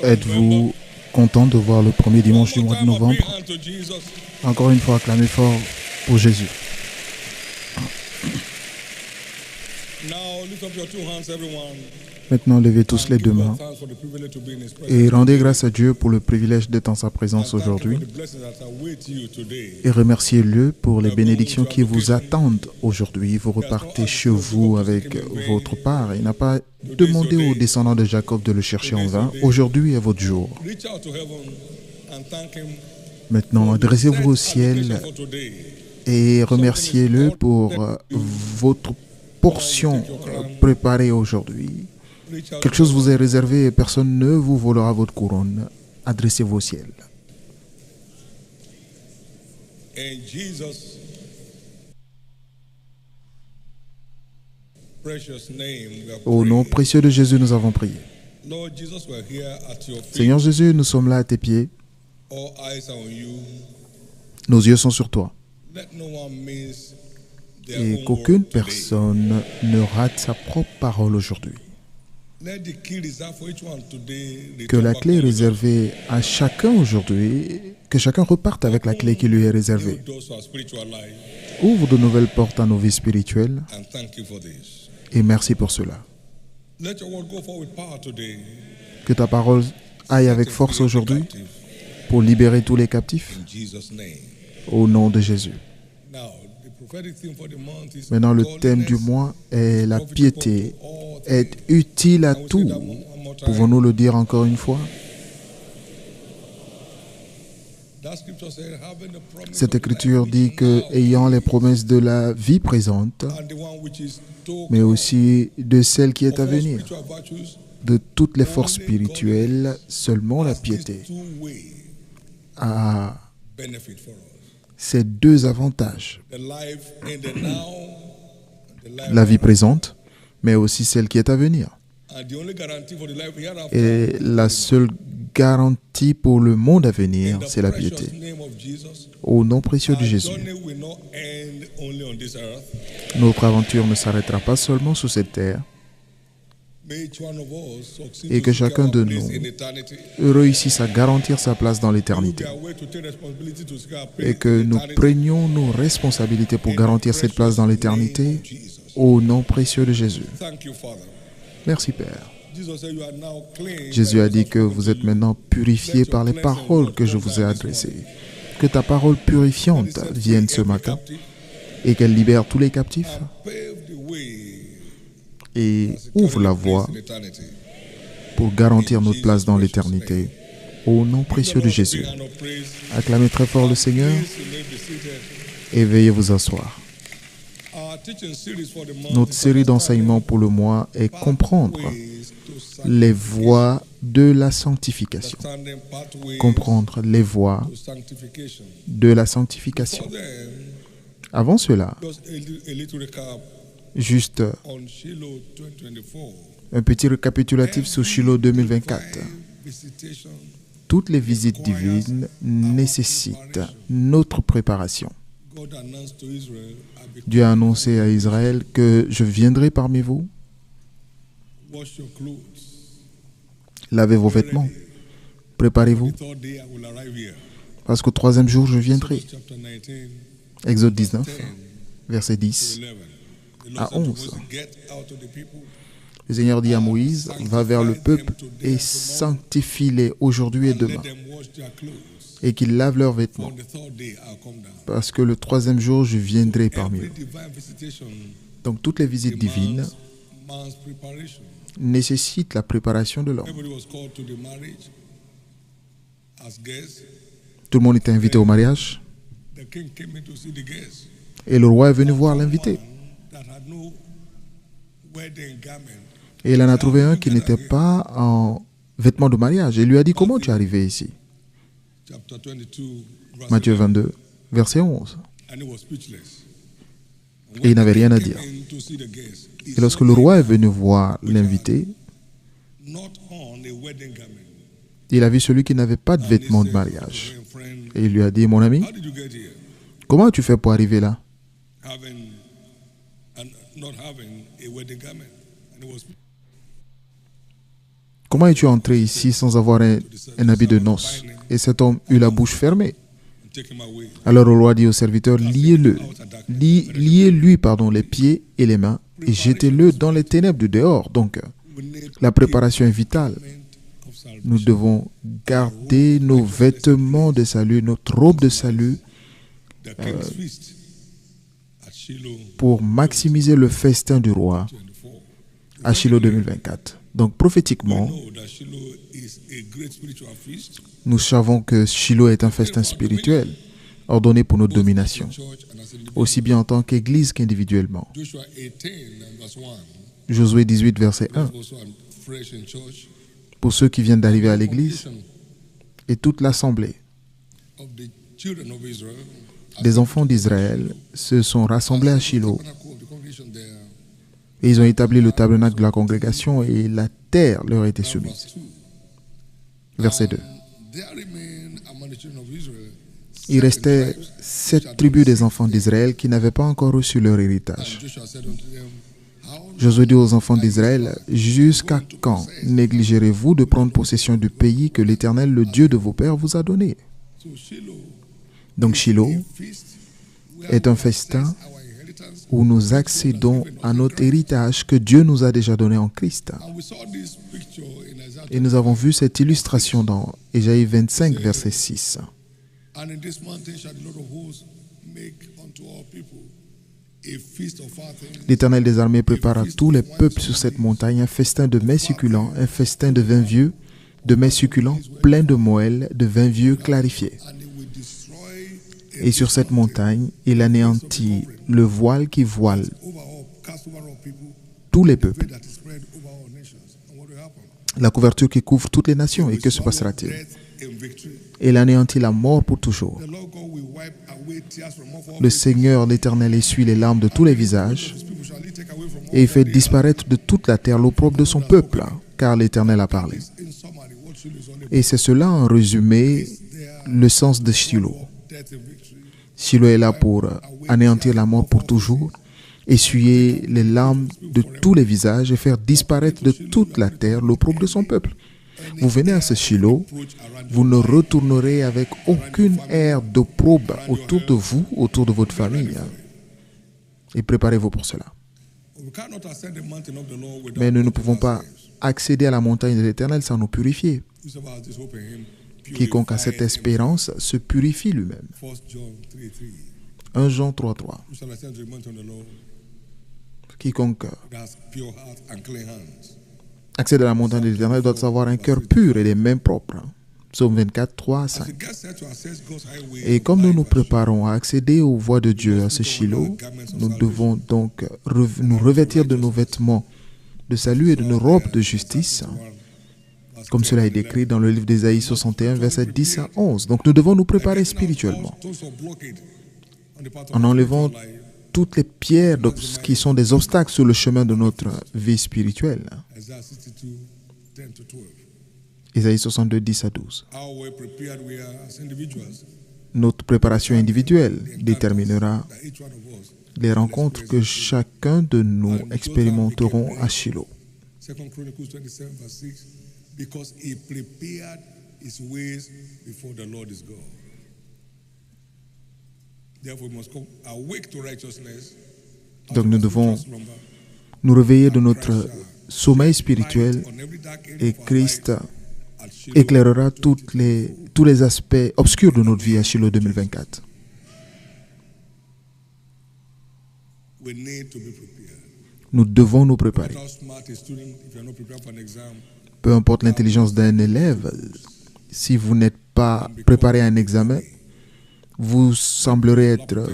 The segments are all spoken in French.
Êtes-vous content de voir le premier dimanche du mois de novembre? Encore une fois, acclamez fort pour Jésus. Maintenant, levez tous les deux mains et rendez grâce à Dieu pour le privilège d'être en sa présence aujourd'hui et remerciez-le pour les bénédictions qui vous attendent aujourd'hui. Vous repartez chez vous avec votre part. Il n'a pas demandé aux descendants de Jacob de le chercher en vain. Aujourd'hui est votre jour. Maintenant, adressez-vous au ciel et remerciez-le pour votre portion préparée aujourd'hui. Quelque chose vous est réservé et personne ne vous volera votre couronne. Adressez-vous au ciel. Au nom précieux de Jésus, nous avons prié. Seigneur Jésus, nous sommes là à tes pieds. Nos yeux sont sur toi. Et qu'aucune personne ne rate sa propre parole aujourd'hui. Que la clé réservée à chacun aujourd'hui, que chacun reparte avec la clé qui lui est réservée. Ouvre de nouvelles portes à nos vies spirituelles et merci pour cela. Que ta parole aille avec force aujourd'hui pour libérer tous les captifs au nom de Jésus. Maintenant, le thème du mois est la piété est utile à tout. Pouvons-nous le dire encore une fois? Cette écriture dit que, ayant les promesses de la vie présente, mais aussi de celle qui est à venir, de toutes les forces spirituelles, seulement la piété a ces deux avantages. La vie présente, mais aussi celle qui est à venir. Et la seule garantie pour le monde à venir, c'est la piété. Au nom précieux de Jésus, notre aventure ne s'arrêtera pas seulement sur cette terre, et que chacun de nous réussisse à garantir sa place dans l'éternité et que nous prenions nos responsabilités pour garantir cette place dans l'éternité au nom précieux de Jésus. Merci Père. Jésus a dit que vous êtes maintenant purifiés par les paroles que je vous ai adressées. Que ta parole purifiante vienne ce matin et qu'elle libère tous les captifs et ouvre la voie pour garantir notre place dans l'éternité. Au nom précieux de Jésus. Acclamez très fort le Seigneur et veuillez vous asseoir. Notre série d'enseignements pour le mois est comprendre les voies de la sanctification. Comprendre les voies de la sanctification. Avant cela, juste un petit récapitulatif sur Shiloh 2024. Toutes les visites divines nécessitent notre préparation. Dieu a annoncé à Israël que je viendrai parmi vous. Lavez vos vêtements. Préparez-vous. Parce qu'au troisième jour, je viendrai. Exode 19, verset 10 à 11. Le Seigneur dit à Moïse, va vers le peuple et sanctifie-les aujourd'hui et demain. Et qu'ils lavent leurs vêtements. Parce que le troisième jour, je viendrai parmi eux. Donc toutes les visites divines nécessitent la préparation de l'homme. Tout le monde était invité au mariage. Et le roi est venu voir l'invité. Et il en a trouvé un qui n'était pas en vêtements de mariage. Et il lui a dit, comment tu es arrivé ici? Matthieu 22, verset 11. Et il n'avait rien à dire. Et lorsque le roi est venu voir l'invité, il a vu celui qui n'avait pas de vêtements de mariage. Et il lui a dit, mon ami, comment as-tu fait pour arriver là? comment es-tu entré ici sans avoir un habit de noces? Et cet homme eut la bouche fermée. Alors le roi dit au serviteur, liez-lui les pieds et les mains et jetez-le dans les ténèbres du dehors. Donc, la préparation est vitale. Nous devons garder nos vêtements de salut, notre robe de salut, pour maximiser le festin du roi à Shiloh 2024. Donc, prophétiquement, nous savons que Shiloh est un festin spirituel ordonné pour notre domination, aussi bien en tant qu'Église qu'individuellement. Josué 18, verset 1. Pour ceux qui viennent d'arriver à l'Église et toute l'assemblée des enfants d'Israël se sont rassemblés à Shiloh et ils ont établi le tabernacle de la congrégation et la terre leur a été soumise. Verset 2. Il restait 7 tribus des enfants d'Israël qui n'avaient pas encore reçu leur héritage. Josué dit aux enfants d'Israël, « Jusqu'à quand négligerez-vous de prendre possession du pays que l'Éternel, le Dieu de vos pères, vous a donné ?» Donc Shiloh est un festin où nous accédons à notre héritage que Dieu nous a déjà donné en Christ. Et nous avons vu cette illustration dans Ésaïe 25, verset 6. L'Éternel des armées prépare à tous les peuples sur cette montagne un festin de mets succulents, un festin de vin vieux, de mets succulents pleins de moelle, de vin vieux clarifié. Et sur cette montagne, il anéantit le voile qui voile tous les peuples, la couverture qui couvre toutes les nations. Et que se passera-t-il? Il anéantit la mort pour toujours. Le Seigneur, l'Éternel, essuie les larmes de tous les visages et il fait disparaître de toute la terre l'opprobre de son peuple, car l'Éternel a parlé. Et c'est cela, en résumé, le sens de Shiloh. Shiloh est là pour anéantir la mort pour toujours, essuyer les larmes de tous les visages et faire disparaître de toute la terre l'opprobre de son peuple. Vous venez à ce Shiloh, vous ne retournerez avec aucune ère d'opprobre autour de vous, autour de votre famille. Et préparez-vous pour cela. Mais nous ne pouvons pas accéder à la montagne de l'Éternel sans nous purifier. Quiconque a cette espérance se purifie lui-même. 1 Jean 3:3. Quiconque accède à la montagne de l'Éternel doit avoir un cœur pur et des mains propres. Psaume 24, 3 à 5. Et comme nous nous préparons à accéder aux voies de Dieu à ce Shiloh, nous devons donc nous revêtir de nos vêtements de salut et de nos robes de justice, comme cela est décrit dans le livre d'Ésaïe 61, versets 10 à 11. Donc nous devons nous préparer spirituellement en enlevant toutes les pierres qui sont des obstacles sur le chemin de notre vie spirituelle. Ésaïe 62, 10 à 12. Notre préparation individuelle déterminera les rencontres que chacun de nous expérimenterons à Shiloh. Donc nous devons nous réveiller de notre sommeil spirituel et Christ éclairera tous les aspects obscurs de notre vie à Shiloh 2024. Nous devons nous préparer. Peu importe l'intelligence d'un élève, si vous n'êtes pas préparé à un examen, vous semblerez être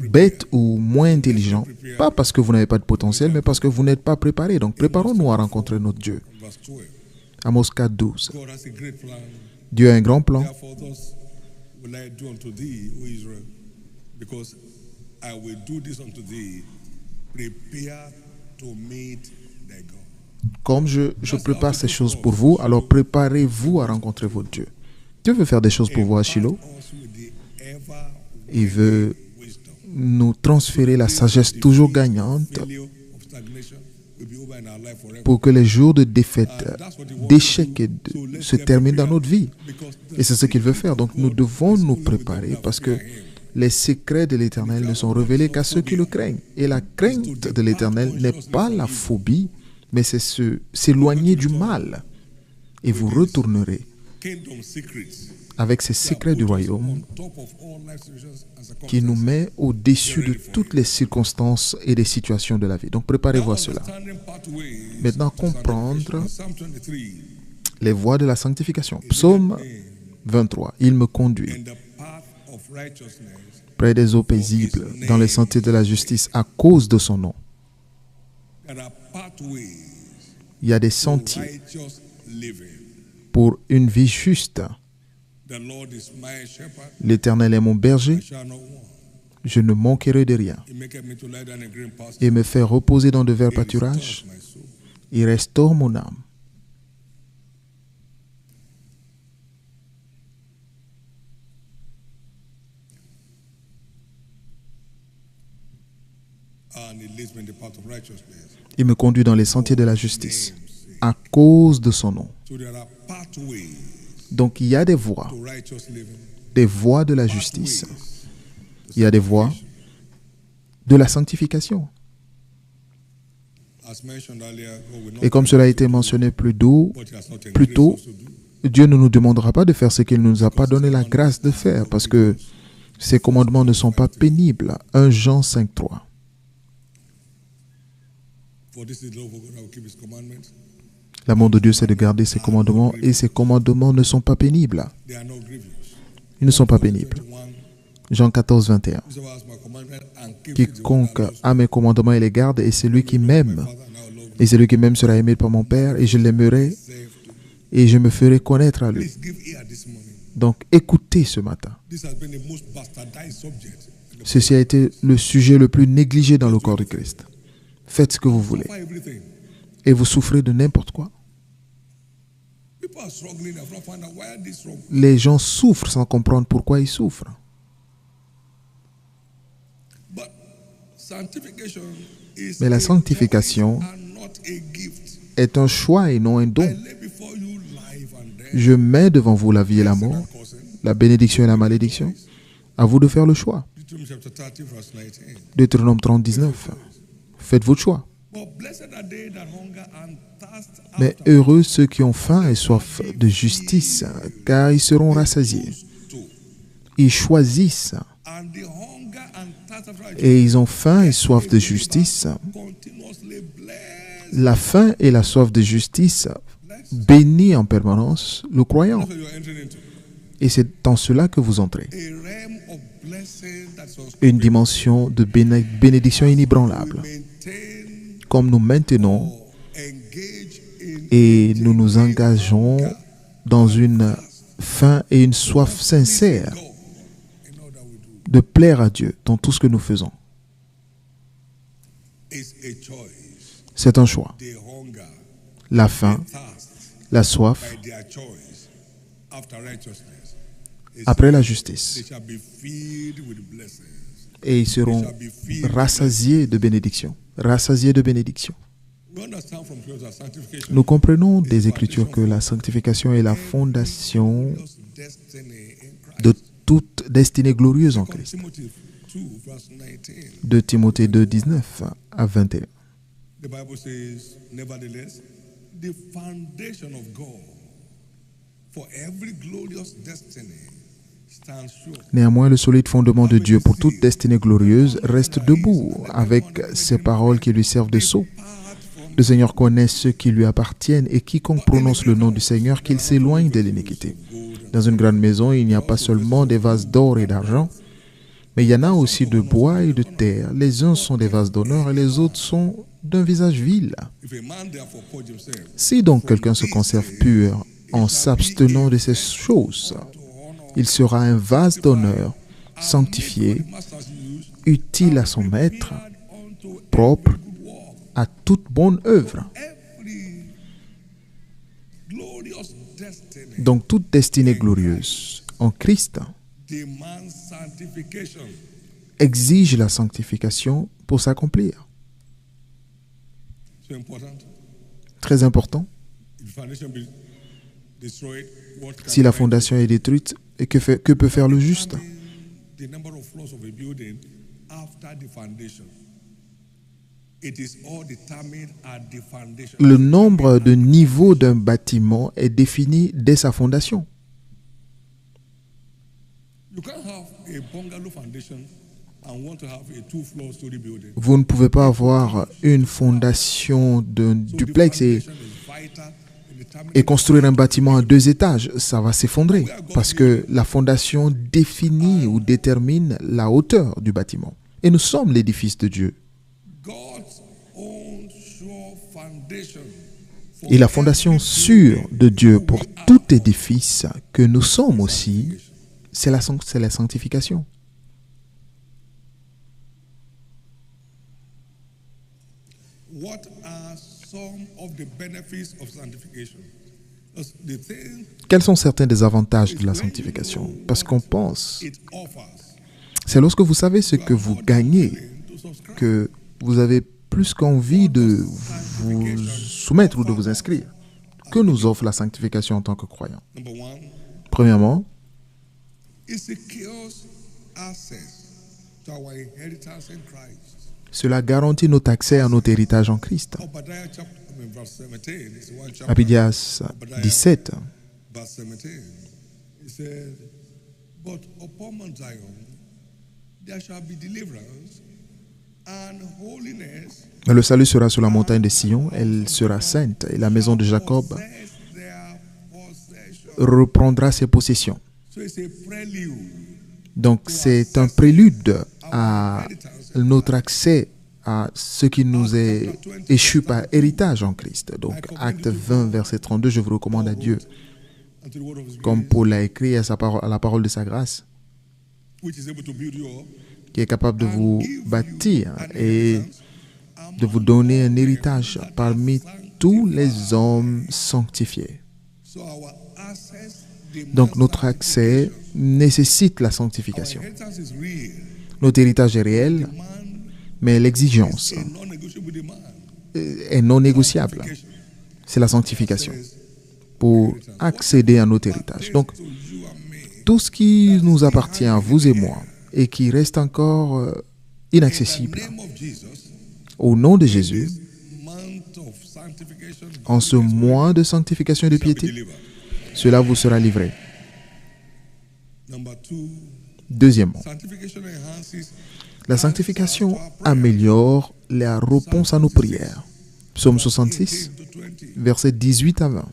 bête ou moins intelligent, pas parce que vous n'avez pas de potentiel, mais parce que vous n'êtes pas préparé. Donc préparons-nous à rencontrer notre Dieu. Amos 4, 12. Dieu a un grand plan. Comme je prépare ces choses pour vous, alors préparez-vous à rencontrer votre Dieu. Dieu veut faire des choses pour vous à Shiloh. Il veut nous transférer la sagesse toujours gagnante pour que les jours de défaite, d'échec se terminent dans notre vie. Et c'est ce qu'il veut faire. Donc nous devons nous préparer parce que les secrets de l'Éternel ne sont révélés qu'à ceux qui le craignent. Et la crainte de l'Éternel n'est pas la phobie, mais c'est s'éloigner du mal. Et vous retournerez avec ces secrets du royaume qui nous met au-dessus de toutes les circonstances et des situations de la vie. Donc préparez-vous à cela. Maintenant, comprendre les voies de la sanctification. Psaume 23. Il me conduit près des eaux paisibles, dans les sentiers de la justice, à cause de son nom. Il y a des sentiers pour une vie juste. L'Éternel est mon berger, je ne manquerai de rien. Il me fait reposer dans de verts pâturages, il restaure mon âme. Il me conduit dans les sentiers de la justice, à cause de son nom. Donc il y a des voies de la justice. Il y a des voies de la sanctification. Et comme cela a été mentionné plus tôt, Dieu ne nous demandera pas de faire ce qu'il ne nous a pas donné la grâce de faire, parce que ses commandements ne sont pas pénibles. 1 Jean 5,3. L'amour de Dieu, c'est de garder ses commandements, et ses commandements ne sont pas pénibles. Ils ne sont pas pénibles. Jean 14, 21. Quiconque a mes commandements et les garde, et celui qui m'aime. Et celui qui m'aime sera aimé par mon Père, et je l'aimerai, et je me ferai connaître à lui. Donc, écoutez ce matin. Ceci a été le sujet le plus négligé dans le corps de Christ. Faites ce que vous voulez. Et vous souffrez de n'importe quoi. Les gens souffrent sans comprendre pourquoi ils souffrent. Mais la sanctification est un choix et non un don. Je mets devant vous la vie et la mort, la bénédiction et la malédiction. À vous de faire le choix. Deutéronome 30, 19. Faites votre choix. Mais heureux ceux qui ont faim et soif de justice, car ils seront rassasiés. Ils choisissent et ils ont faim et soif de justice. La faim et la soif de justice bénit en permanence le croyant. Et c'est en cela que vous entrez. Une dimension de bénédiction inébranlable. Comme nous maintenons et nous nous engageons dans une faim et une soif sincère de plaire à Dieu dans tout ce que nous faisons. C'est un choix. La faim, la soif, après la justice. Et ils seront rassasiés de bénédictions. Rassasiés de bénédictions. Nous comprenons des Écritures que la sanctification est la fondation de toute destinée glorieuse en Christ. 2 Timothée 2, 19 à 21. The foundation of God for every glorious destiny stands sure. Néanmoins, le solide fondement de Dieu pour toute destinée glorieuse reste debout avec ces paroles qui lui servent de sceau. Le Seigneur connaît ceux qui lui appartiennent et quiconque prononce le nom du Seigneur qu'il s'éloigne de l'iniquité. Dans une grande maison, il n'y a pas seulement des vases d'or et d'argent, mais il y en a aussi de bois et de terre. Les uns sont des vases d'honneur et les autres sont d'un visage vil. Si donc quelqu'un se conserve pur en s'abstenant de ces choses, il sera un vase d'honneur, sanctifié, utile à son maître, propre à toute bonne œuvre. Donc toute destinée glorieuse en Christ exige la sanctification pour s'accomplir. Très important. Si la fondation est détruite, et que peut faire le juste? Le nombre de niveaux d'un bâtiment est défini dès sa fondation. Vous ne pouvez pas avoir une fondation d'un duplex et construire un bâtiment à 2 étages. Ça va s'effondrer parce que la fondation définit ou détermine la hauteur du bâtiment. Et nous sommes l'édifice de Dieu. Et la fondation sûre de Dieu pour tout édifice que nous sommes aussi, c'est la sanctification. Quels sont certains des avantages de la sanctification? Parce qu'on pense, c'est lorsque vous savez ce que vous gagnez, que vous avez plus qu'envie de vous soumettre ou de vous inscrire. Que nous offre la sanctification en tant que croyants? Premièrement, cela garantit notre accès à notre héritage en Christ. Abdias 17. Mais le salut sera sur la montagne de Sion, elle sera sainte, et la maison de Jacob reprendra ses possessions. Donc c'est un prélude à notre accès à ce qui nous est échu par héritage en Christ. Donc acte 20, verset 32, je vous recommande à Dieu, comme Paul l'a écrit à la parole de sa grâce, qui est capable de vous bâtir et de vous donner un héritage parmi tous les hommes sanctifiés. Donc notre accès nécessite la sanctification. Notre héritage est réel, mais l'exigence est non négociable. C'est la sanctification pour accéder à notre héritage. Donc, tout ce qui nous appartient à vous et moi et qui reste encore inaccessible, au nom de Jésus, en ce mois de sanctification et de piété, cela vous sera livré. Deuxièmement, la sanctification améliore la réponse à nos prières. Psaume 66, versets 18 à 20.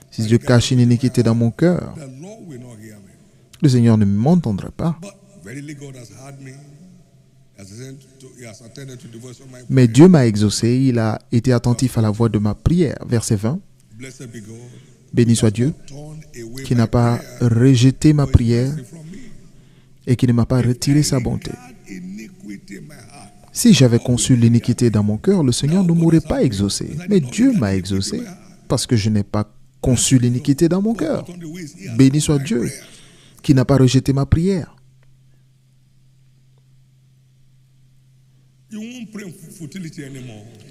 Si je cache une iniquité dans mon cœur, le Seigneur ne m'entendra pas. Mais Dieu m'a exaucé, il a été attentif à la voix de ma prière. Verset 20. Béni soit Dieu, qui n'a pas rejeté ma prière et qui ne m'a pas retiré sa bonté. Si j'avais conçu l'iniquité dans mon cœur, le Seigneur ne m'aurait pas exaucé. Mais Dieu m'a exaucé parce que je n'ai pas conçu l'iniquité dans mon cœur. Béni soit Dieu, qui n'a pas rejeté ma prière.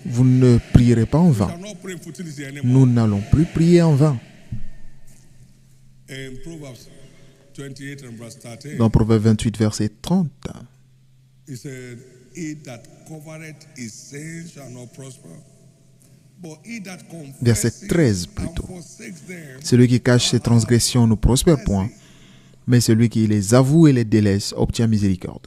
Vous ne prierez pas en vain. Nous n'allons plus prier en vain. Dans Proverbe 28, verset 30, verset 13 plutôt. Celui qui cache ses transgressions ne prospère point, mais celui qui les avoue et les délaisse obtient miséricorde.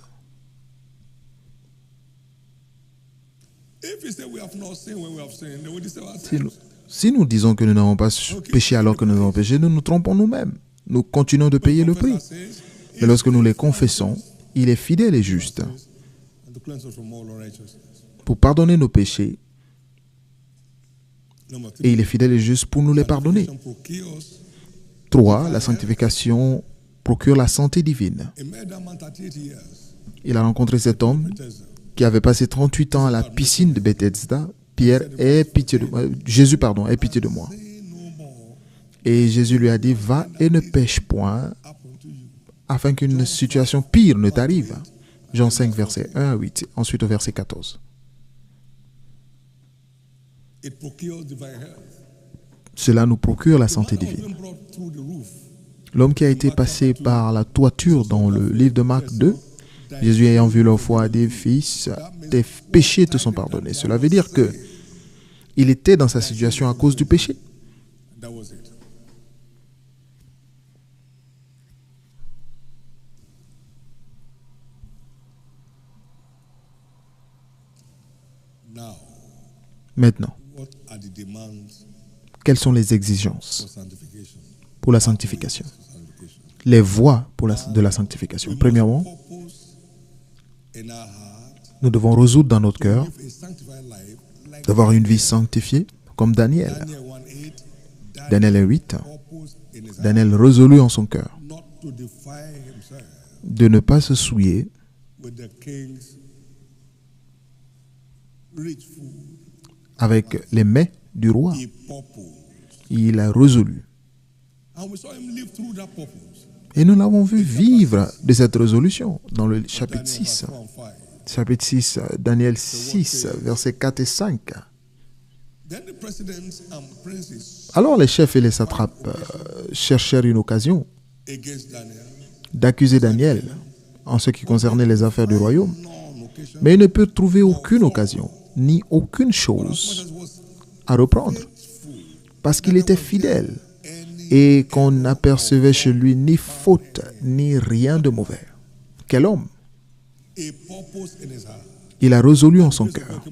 Si nous disons que nous n'avons pas péché alors que nous avons péché, nous nous trompons nous-mêmes. Nous continuons de payer le prix. Mais lorsque nous les confessons, il est fidèle et juste pour pardonner nos péchés. Et il est fidèle et juste pour nous les pardonner. 3. La sanctification procure la santé divine. Il a rencontré cet homme qui avait passé 38 ans à la piscine de Bethesda. Jésus ait pitié de moi. Et Jésus lui a dit, va et ne pêche point, afin qu'une situation pire ne t'arrive. Jean 5, verset 1 à 8, ensuite au verset 14. Cela nous procure la santé divine. L'homme qui a été passé par la toiture dans le livre de Marc 2, Jésus ayant vu leur foi a dit, « Fils, tes péchés te sont pardonnés. » Cela veut dire que il était dans sa situation à cause du péché. Maintenant, quelles sont les exigences pour la sanctification? Les voies de la sanctification. Premièrement, nous devons résoudre dans notre cœur d'avoir une vie sanctifiée comme Daniel. Daniel 8, Daniel résolut en son cœur de ne pas se souiller avec les mets du roi. Il a résolu. Et nous l'avons vu vivre de cette résolution dans le chapitre 6. Chapitre 6, Daniel 6, versets 4 et 5. Alors les chefs et les satrapes cherchèrent une occasion d'accuser Daniel en ce qui concernait les affaires du royaume. Mais ils ne purent trouver aucune occasion, ni aucune chose à reprendre, parce qu'il était fidèle et qu'on n'apercevait chez lui ni faute, ni rien de mauvais. Quel homme! Il a résolu en son cœur.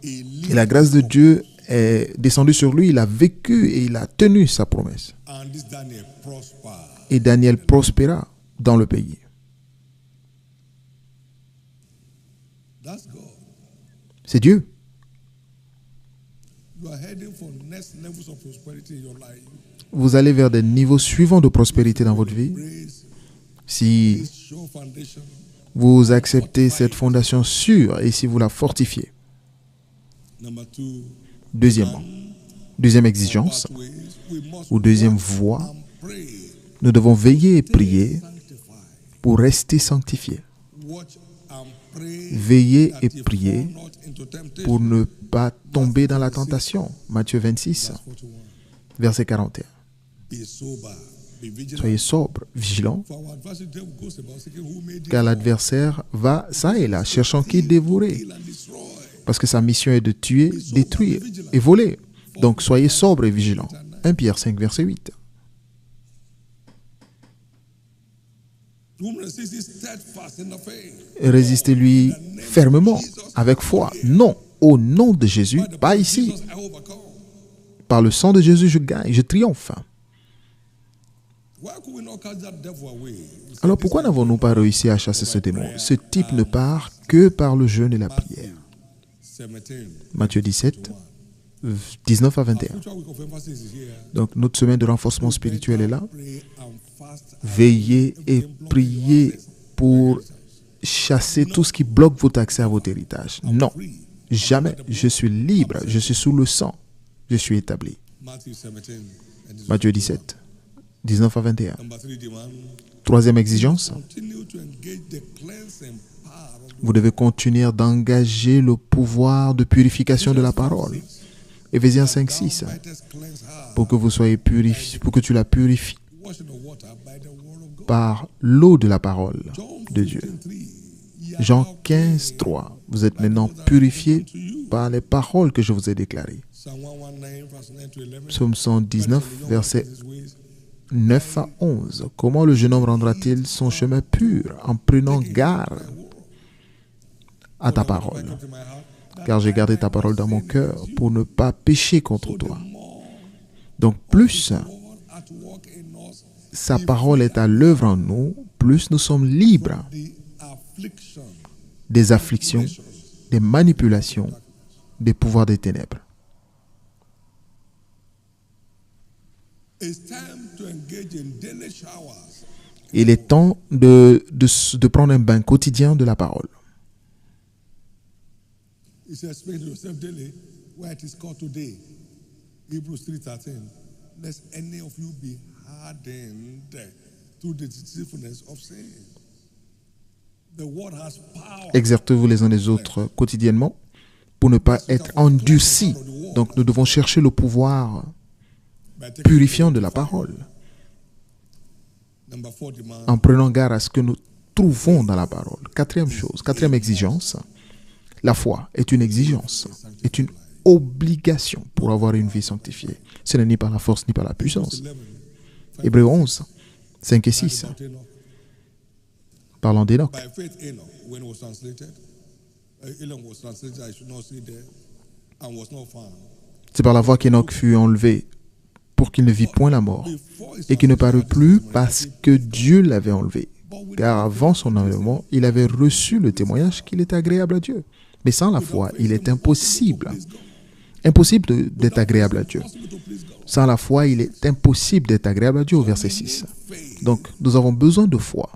Et la grâce de Dieu est descendue sur lui, il a vécu et il a tenu sa promesse. Et Daniel prospéra dans le pays. C'est Dieu. Vous allez vers des niveaux suivants de prospérité dans votre vie si vous acceptez cette fondation sûre et si vous la fortifiez. Deuxièmement, deuxième exigence ou deuxième voie, nous devons veiller et prier pour rester sanctifiés. Veiller et prier pour ne pas tomber dans la tentation. Matthieu 26, verset 41. Soyez sobres, vigilants, car l'adversaire va ça et là, cherchant qui dévorer. Parce que sa mission est de tuer, détruire et voler. Donc soyez sobres et vigilants. 1 Pierre 5, verset 8. Résistez-lui fermement, avec foi. Non, au nom de Jésus, pas ici. Par le sang de Jésus, je gagne, je triomphe. Alors pourquoi n'avons-nous pas réussi à chasser ce démon? Ce type ne part que par le jeûne et la prière. Matthieu 17, 19 à 21. Donc notre semaine de renforcement spirituel est là. Veillez et priez pour chasser tout ce qui bloque votre accès à votre héritage. Non, jamais. Je suis libre, je suis sous le sang, je suis établi. Matthieu 17, 19 à 21. Troisième exigence. Vous devez continuer d'engager le pouvoir de purification de la parole. Éphésiens 5, 6. Pour que vous soyez purifiés, pour que tu la purifies par l'eau de la parole de Dieu. Jean 15, 3. Vous êtes maintenant purifiés par les paroles que je vous ai déclarées. Psaume 119, versets 9 à 11. Comment le jeune homme rendra-t-il son chemin pur en prenant garde à ta parole? Car j'ai gardé ta parole dans mon cœur pour ne pas pécher contre toi. Donc plus sa parole est à l'œuvre en nous, plus nous sommes libres des afflictions, des manipulations, des pouvoirs des ténèbres. Il est temps de prendre un bain quotidien de la parole. Exertez-vous les uns les autres quotidiennement pour ne pas être endurcis. Donc nous devons chercher le pouvoir purifiant de la parole en prenant garde à ce que nous trouvons dans la parole. Quatrième chose, quatrième exigence, la foi est une exigence, est une obligation pour avoir une vie sanctifiée. Ce n'est ni par la force ni par la puissance. Hébreux 11, 5 et 6. Parlant d'Enoch. C'est par la voie qu'Enoch fut enlevé pour qu'il ne vit point la mort et qu'il ne parut plus parce que Dieu l'avait enlevé. Car avant son enlèvement, il avait reçu le témoignage qu'il était agréable à Dieu. Mais sans la foi, il est impossible d'être agréable à Dieu. Sans la foi, il est impossible d'être agréable à Dieu au verset 6. Donc, nous avons besoin de foi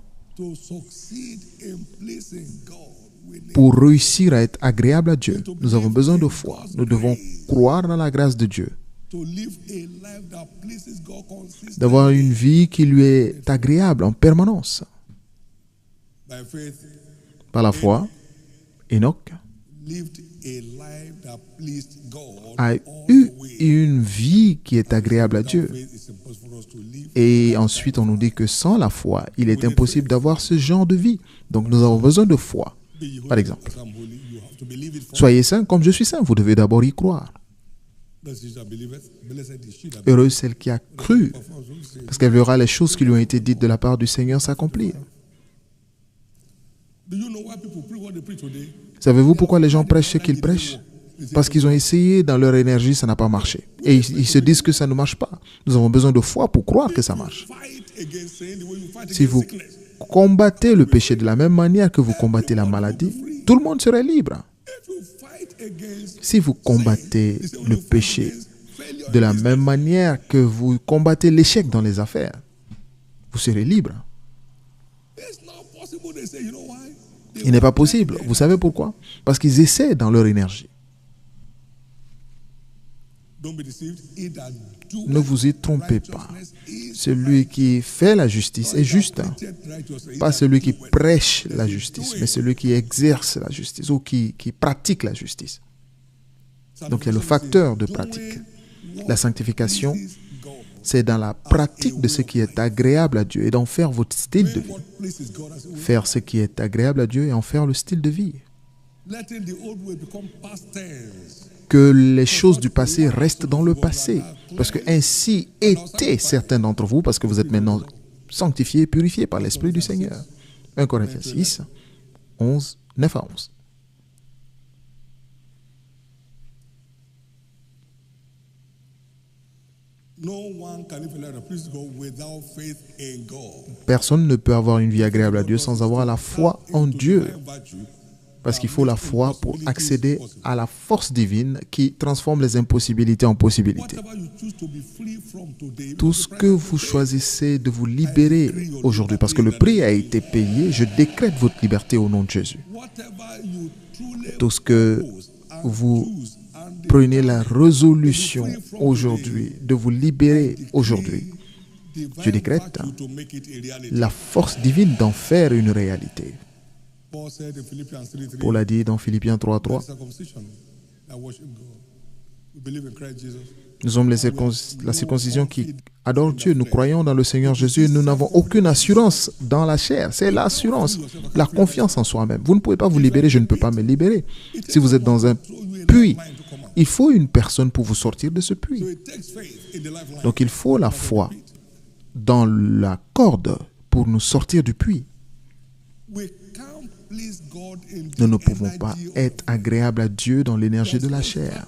pour réussir à être agréable à Dieu. Nous avons besoin de foi. Nous devons croire dans la grâce de Dieu. D'avoir une vie qui lui est agréable en permanence. Par la foi, Enoch a eu une vie qui est agréable à Dieu. Et ensuite, on nous dit que sans la foi, il est impossible d'avoir ce genre de vie. Donc, nous avons besoin de foi. Par exemple, soyez saints comme je suis saint. Vous devez d'abord y croire. Heureuse celle qui a cru, parce qu'elle verra les choses qui lui ont été dites de la part du Seigneur s'accomplir. Savez-vous pourquoi les gens prêchent ce qu'ils prêchent? Parce qu'ils ont essayé dans leur énergie, ça n'a pas marché. Et ils se disent que ça ne marche pas. Nous avons besoin de foi pour croire que ça marche. Si vous combattez le péché de la même manière que vous combattez la maladie, tout le monde serait libre. Si vous combattez le péché de la même manière que vous combattez l'échec dans les affaires, vous serez libre. Il n'est pas possible. Vous savez pourquoi? Parce qu'ils essaient dans leur énergie. Ne vous y trompez pas. Celui qui fait la justice est juste. Pas celui qui prêche la justice, mais celui qui exerce la justice ou qui pratique la justice. Donc il y a le facteur de pratique. La sanctification, c'est dans la pratique de ce qui est agréable à Dieu et d'en faire votre style de vie. Faire ce qui est agréable à Dieu et en faire le style de vie. Que les choses du passé restent dans le passé. Parce que ainsi étaient certains d'entre vous, parce que vous êtes maintenant sanctifiés, purifiés par l'Esprit du Seigneur. 1 Corinthiens 6, 11, 9 à 11. Personne ne peut avoir une vie agréable à Dieu sans avoir la foi en Dieu. Parce qu'il faut la foi pour accéder à la force divine qui transforme les impossibilités en possibilités. Tout ce que vous choisissez de vous libérer aujourd'hui, parce que le prix a été payé, je décrète votre liberté au nom de Jésus. Tout ce que vous prenez la résolution aujourd'hui de vous libérer aujourd'hui, je décrète la force divine d'en faire une réalité. Paul a dit dans Philippiens 3:3, nous sommes la circoncision qui adore Dieu. Nous croyons dans le Seigneur Jésus et nous n'avons aucune assurance dans la chair. C'est l'assurance, la confiance en soi-même. Vous ne pouvez pas vous libérer, je ne peux pas me libérer. Si vous êtes dans un puits, il faut une personne pour vous sortir de ce puits. Donc il faut la foi dans la corde pour nous sortir du puits. Nous ne pouvons pas être agréables à Dieu dans l'énergie de la chair.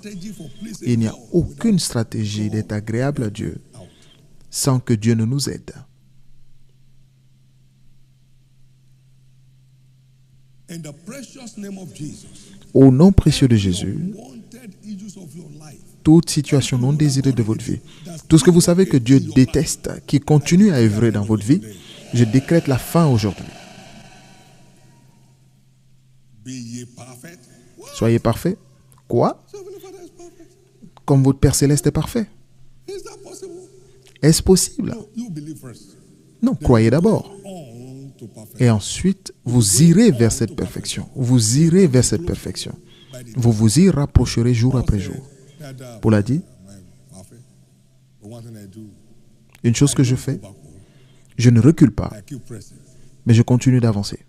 Il n'y a aucune stratégie d'être agréable à Dieu sans que Dieu ne nous aide. Au nom précieux de Jésus, toute situation non désirée de votre vie, tout ce que vous savez que Dieu déteste, qui continue à œuvrer dans votre vie, je décrète la fin aujourd'hui. Soyez parfaits. Quoi? Comme votre Père Céleste est parfait. Est-ce possible? Non, croyez d'abord. Et ensuite, vous irez vers cette perfection. Vous irez vers cette perfection. vous vous y rapprocherez jour après jour. Paul a dit, une chose que je fais, je ne recule pas, mais je continue d'avancer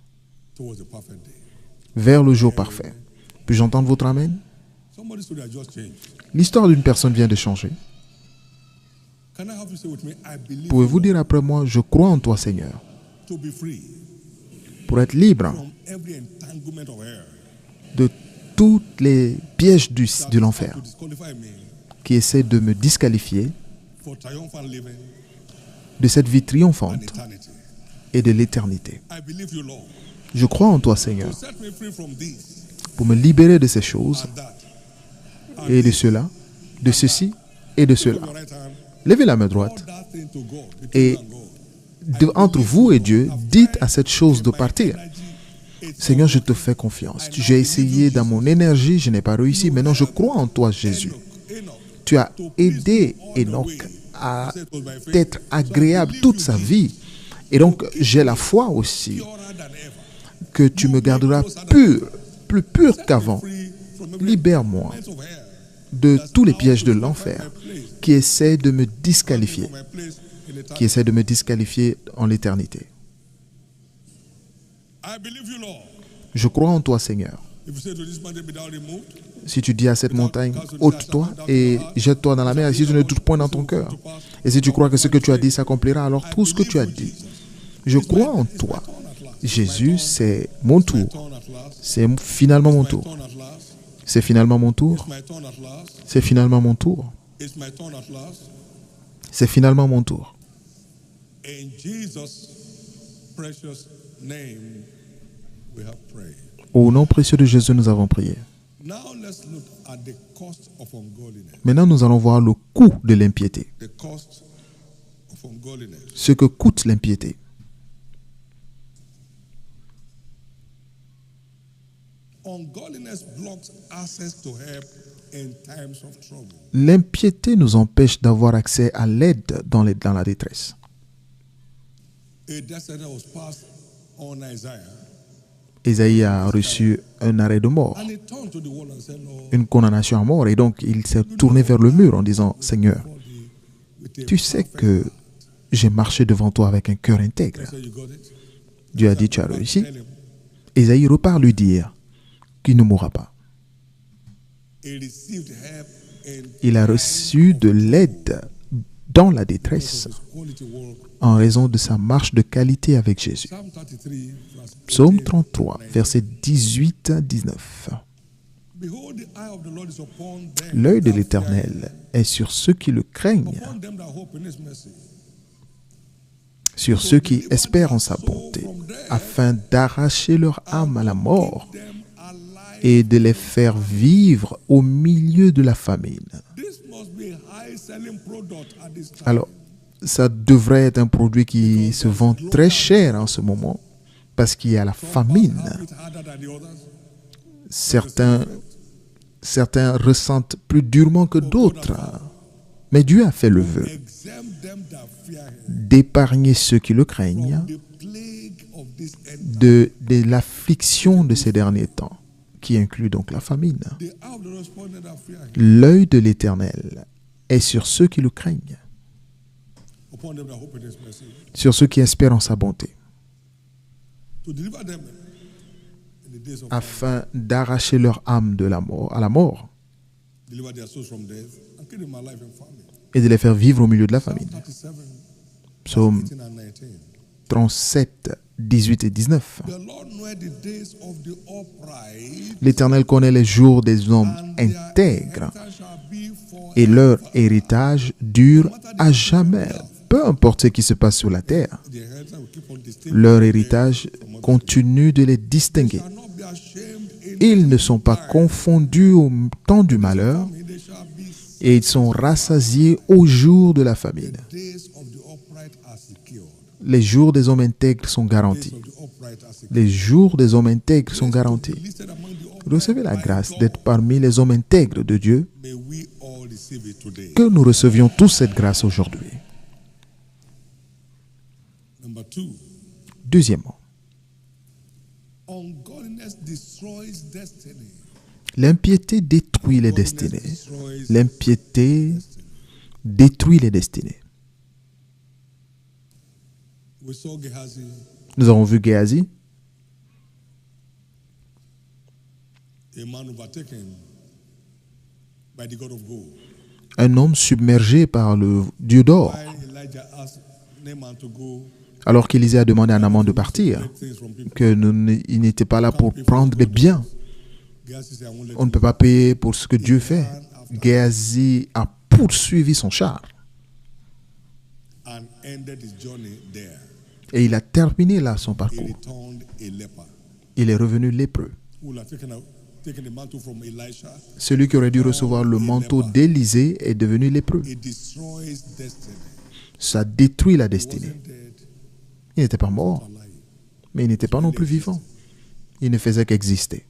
vers le jour parfait. Puis-je entendre votre amen? L'histoire d'une personne vient de changer. Pouvez-vous dire après moi, je crois en toi, Seigneur, pour être libre de tous les pièges de l'enfer qui essaient de me disqualifier de cette vie triomphante et de l'éternité. Je crois en toi, Seigneur, pour me libérer de ces choses et de cela, de ceci et de cela. Levez la main droite et entre vous et Dieu, dites à cette chose de partir. Seigneur, je te fais confiance. J'ai essayé dans mon énergie, je n'ai pas réussi. Maintenant, je crois en toi, Jésus. Tu as aidé Enoch à être agréable toute sa vie. Et donc, j'ai la foi aussi que tu me garderas pur, plus pur qu'avant. Libère-moi de tous les pièges de l'enfer qui essaient de me disqualifier, en l'éternité. Je crois en toi, Seigneur. Si tu dis à cette montagne, ôte-toi et jette-toi dans la mer, et si tu ne doutes point dans ton cœur, et si tu crois que ce que tu as dit s'accomplira, alors tout ce que tu as dit, je crois en toi. Jésus, c'est mon tour. C'est finalement mon tour. C'est finalement mon tour. C'est finalement mon tour. C'est finalement mon tour. Au nom précieux de Jésus, nous avons prié. Maintenant, nous allons voir le coût de l'impiété. Ce que coûte l'impiété. L'impiété nous empêche d'avoir accès à l'aide dans la détresse. Ésaïe a reçu un arrêt de mort, une condamnation à mort, et donc il s'est tourné vers le mur en disant, Seigneur, tu sais que j'ai marché devant toi avec un cœur intègre. Dieu a dit, tu as réussi. Ésaïe repart lui dire qu'il ne mourra pas. Il a reçu de l'aide dans la détresse en raison de sa marche de qualité avec Jésus. Psaume 33, versets 18 à 19. L'œil de l'Éternel est sur ceux qui le craignent, sur ceux qui espèrent en sa bonté, afin d'arracher leur âme à la mort et de les faire vivre au milieu de la famine. Alors, ça devrait être un produit qui se vend très cher en ce moment parce qu'il y a la famine. Certains ressentent plus durement que d'autres. Mais Dieu a fait le vœu d'épargner ceux qui le craignent de l'affliction de ces derniers temps, qui inclut donc la famine. L'œil de l'Éternel est sur ceux qui le craignent, sur ceux qui espèrent en sa bonté, afin d'arracher leur âme à la mort et de les faire vivre au milieu de la famine. Psaume 37, 18 et 19. L'Éternel connaît les jours des hommes intègres et leur héritage dure à jamais. Peu importe ce qui se passe sur la terre, leur héritage continue de les distinguer. Ils ne sont pas confondus au temps du malheur et ils sont rassasiés au jour de la famine. Les jours des hommes intègres sont garantis. Les jours des hommes intègres sont garantis. Recevez la grâce d'être parmi les hommes intègres de Dieu. Que nous recevions tous cette grâce aujourd'hui. Deuxièmement, L'impiété détruit les destinées. L'impiété détruit les destinées. Nous avons vu Géasi, un homme submergé par le Dieu d'or. Alors qu'Élisée a demandé à Naaman de partir, qu'il n'était pas là pour prendre des biens. On ne peut pas payer pour ce que Dieu fait. Géasi a poursuivi son char. Et il a terminé là son parcours. Il est revenu lépreux. Celui qui aurait dû recevoir le manteau d'Élisée est devenu lépreux. Ça détruit la destinée. Il n'était pas mort, mais il n'était pas non plus vivant. Il ne faisait qu'exister.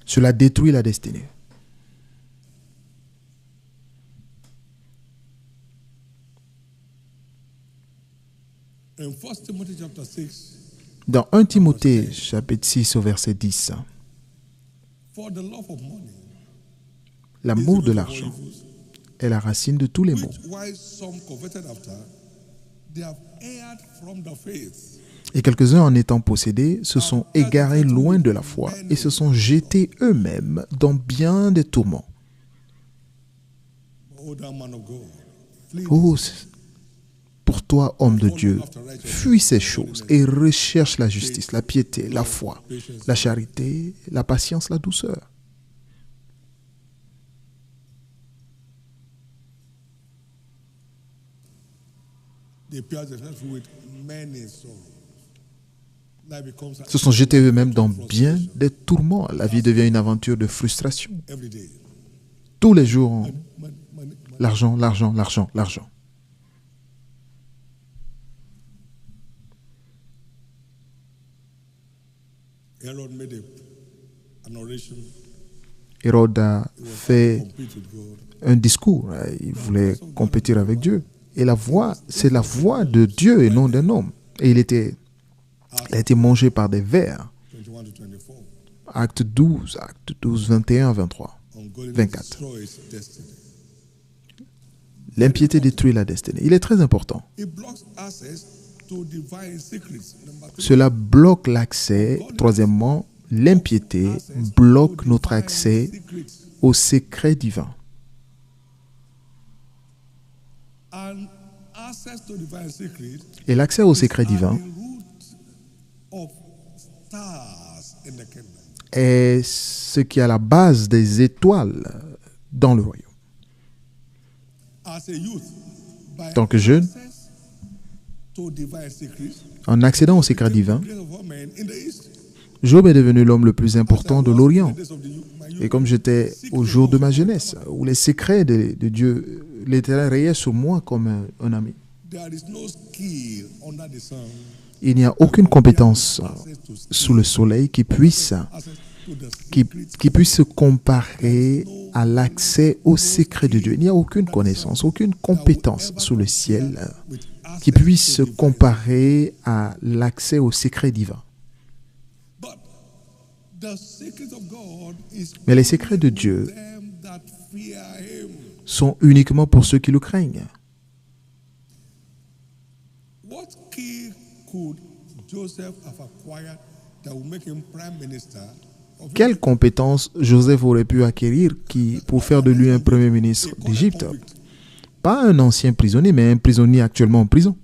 Cela détruit la destinée. Dans 1 Timothée, chapitre 6, au verset 10, l'amour de l'argent est la racine de tous les maux. Et quelques-uns, en étant possédés, se sont égarés loin de la foi et se sont jetés eux-mêmes dans bien des tourments. Oh, pour toi, homme de Dieu, fuis ces choses et recherche la justice, la piété, la foi, la charité, la patience, la douceur. Se sont jetés eux-mêmes dans bien des tourments. La vie devient une aventure de frustration. Tous les jours, l'argent, l'argent, l'argent, l'argent. Hérode a fait un discours. Il voulait compétir avec Dieu. Et la voix, c'est la voix de Dieu et non d'un homme. Et il a été mangé par des vers. Acte 12, 21, 23, 24. L'impiété détruit la destinée. Il est très important. Cela bloque l'accès. Troisièmement, l'impiété bloque notre accès au secret divin. Et l'accès au secret divin est ce qui est à la base des étoiles dans le royaume. En tant que jeune, en accédant au secret divin, Job est devenu l'homme le plus important de l'Orient. Et comme j'étais au jour de ma jeunesse, où les secrets de Dieu, l'Éternel rayait sur moi comme un ami. Il n'y a aucune compétence sous le soleil qui puisse se comparer à l'accès au secret de Dieu. Il n'y a aucune connaissance, aucune compétence sous le ciel qui puisse se comparer à l'accès au secret divin. Mais les secrets de Dieu sont uniquement pour ceux qui le craignent. Quelle compétence Joseph aurait pu acquérir pour faire de lui un premier ministre d'Égypte? Pas un ancien prisonnier, mais un prisonnier actuellement en prison,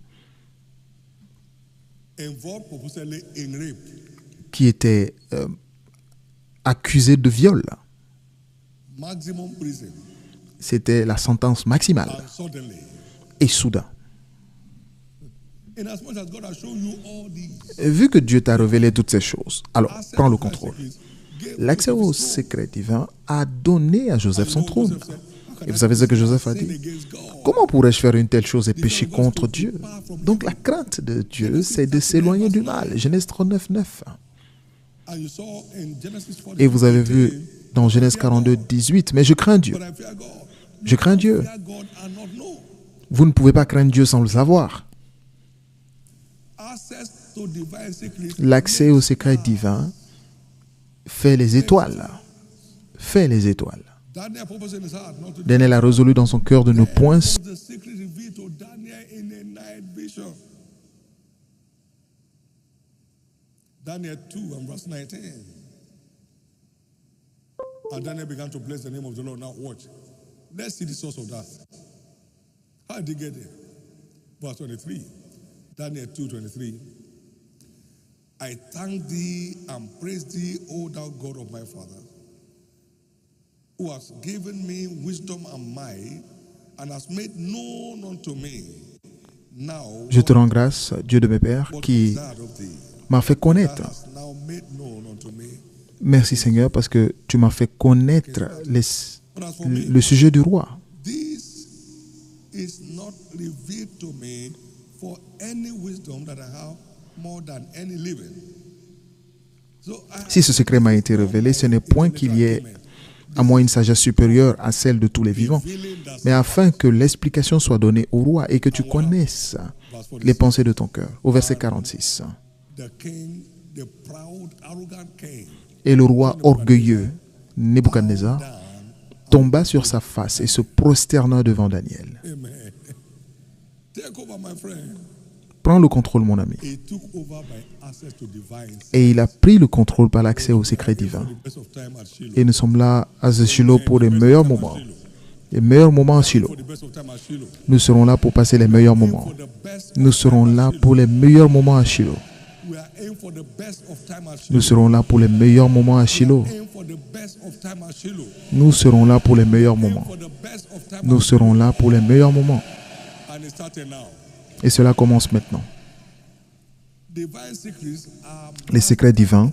qui était accusé de viol. C'était la sentence maximale. Et soudain, vu que Dieu t'a révélé toutes ces choses, alors prends le contrôle. L'accès au secret divin a donné à Joseph son trône. Et vous savez ce que Joseph a dit? Comment pourrais-je faire une telle chose et pécher contre Dieu? Donc la crainte de Dieu, c'est de s'éloigner du mal. Genèse 39, 9. Et vous avez vu dans Genèse 42, 18, mais je crains Dieu. Je crains Dieu. Vous ne pouvez pas craindre Dieu sans le savoir. L'accès au secret divin fait les étoiles. Fait les étoiles. Daniel a résolu dans son cœur de ne point... Daniel 2 and verse 19. And Daniel began to bless the name of the Lord. Now watch. Let's see the source of that. How did he get there? Verse 23. Daniel 2:23. I thank thee and praise thee, O thou God of my father, who has given me wisdom and might, and has made known unto me. Now, je te rends grâce, Dieu de mes pères, qui m'a fait connaître. Merci Seigneur, parce que tu m'as fait connaître le sujet du roi. Si ce secret m'a été révélé, ce n'est point qu'il y ait à moi une sagesse supérieure à celle de tous les vivants, mais afin que l'explication soit donnée au roi et que tu connaisses les pensées de ton cœur. Au verset 46. Et le roi orgueilleux, Nebuchadnezzar, tomba sur sa face et se prosterna devant Daniel. Prends le contrôle, mon ami. Et il a pris le contrôle par l'accès au secret divin. Et nous sommes là à Shiloh pour les meilleurs moments. Les meilleurs moments à Shiloh. Nous serons là pour passer les meilleurs moments. Nous serons là pour les meilleurs moments à Shiloh. Nous serons là pour les meilleurs moments à Shiloh. Nous serons là pour les meilleurs moments. Nous serons là pour les meilleurs moments. Et cela commence maintenant. Les secrets divins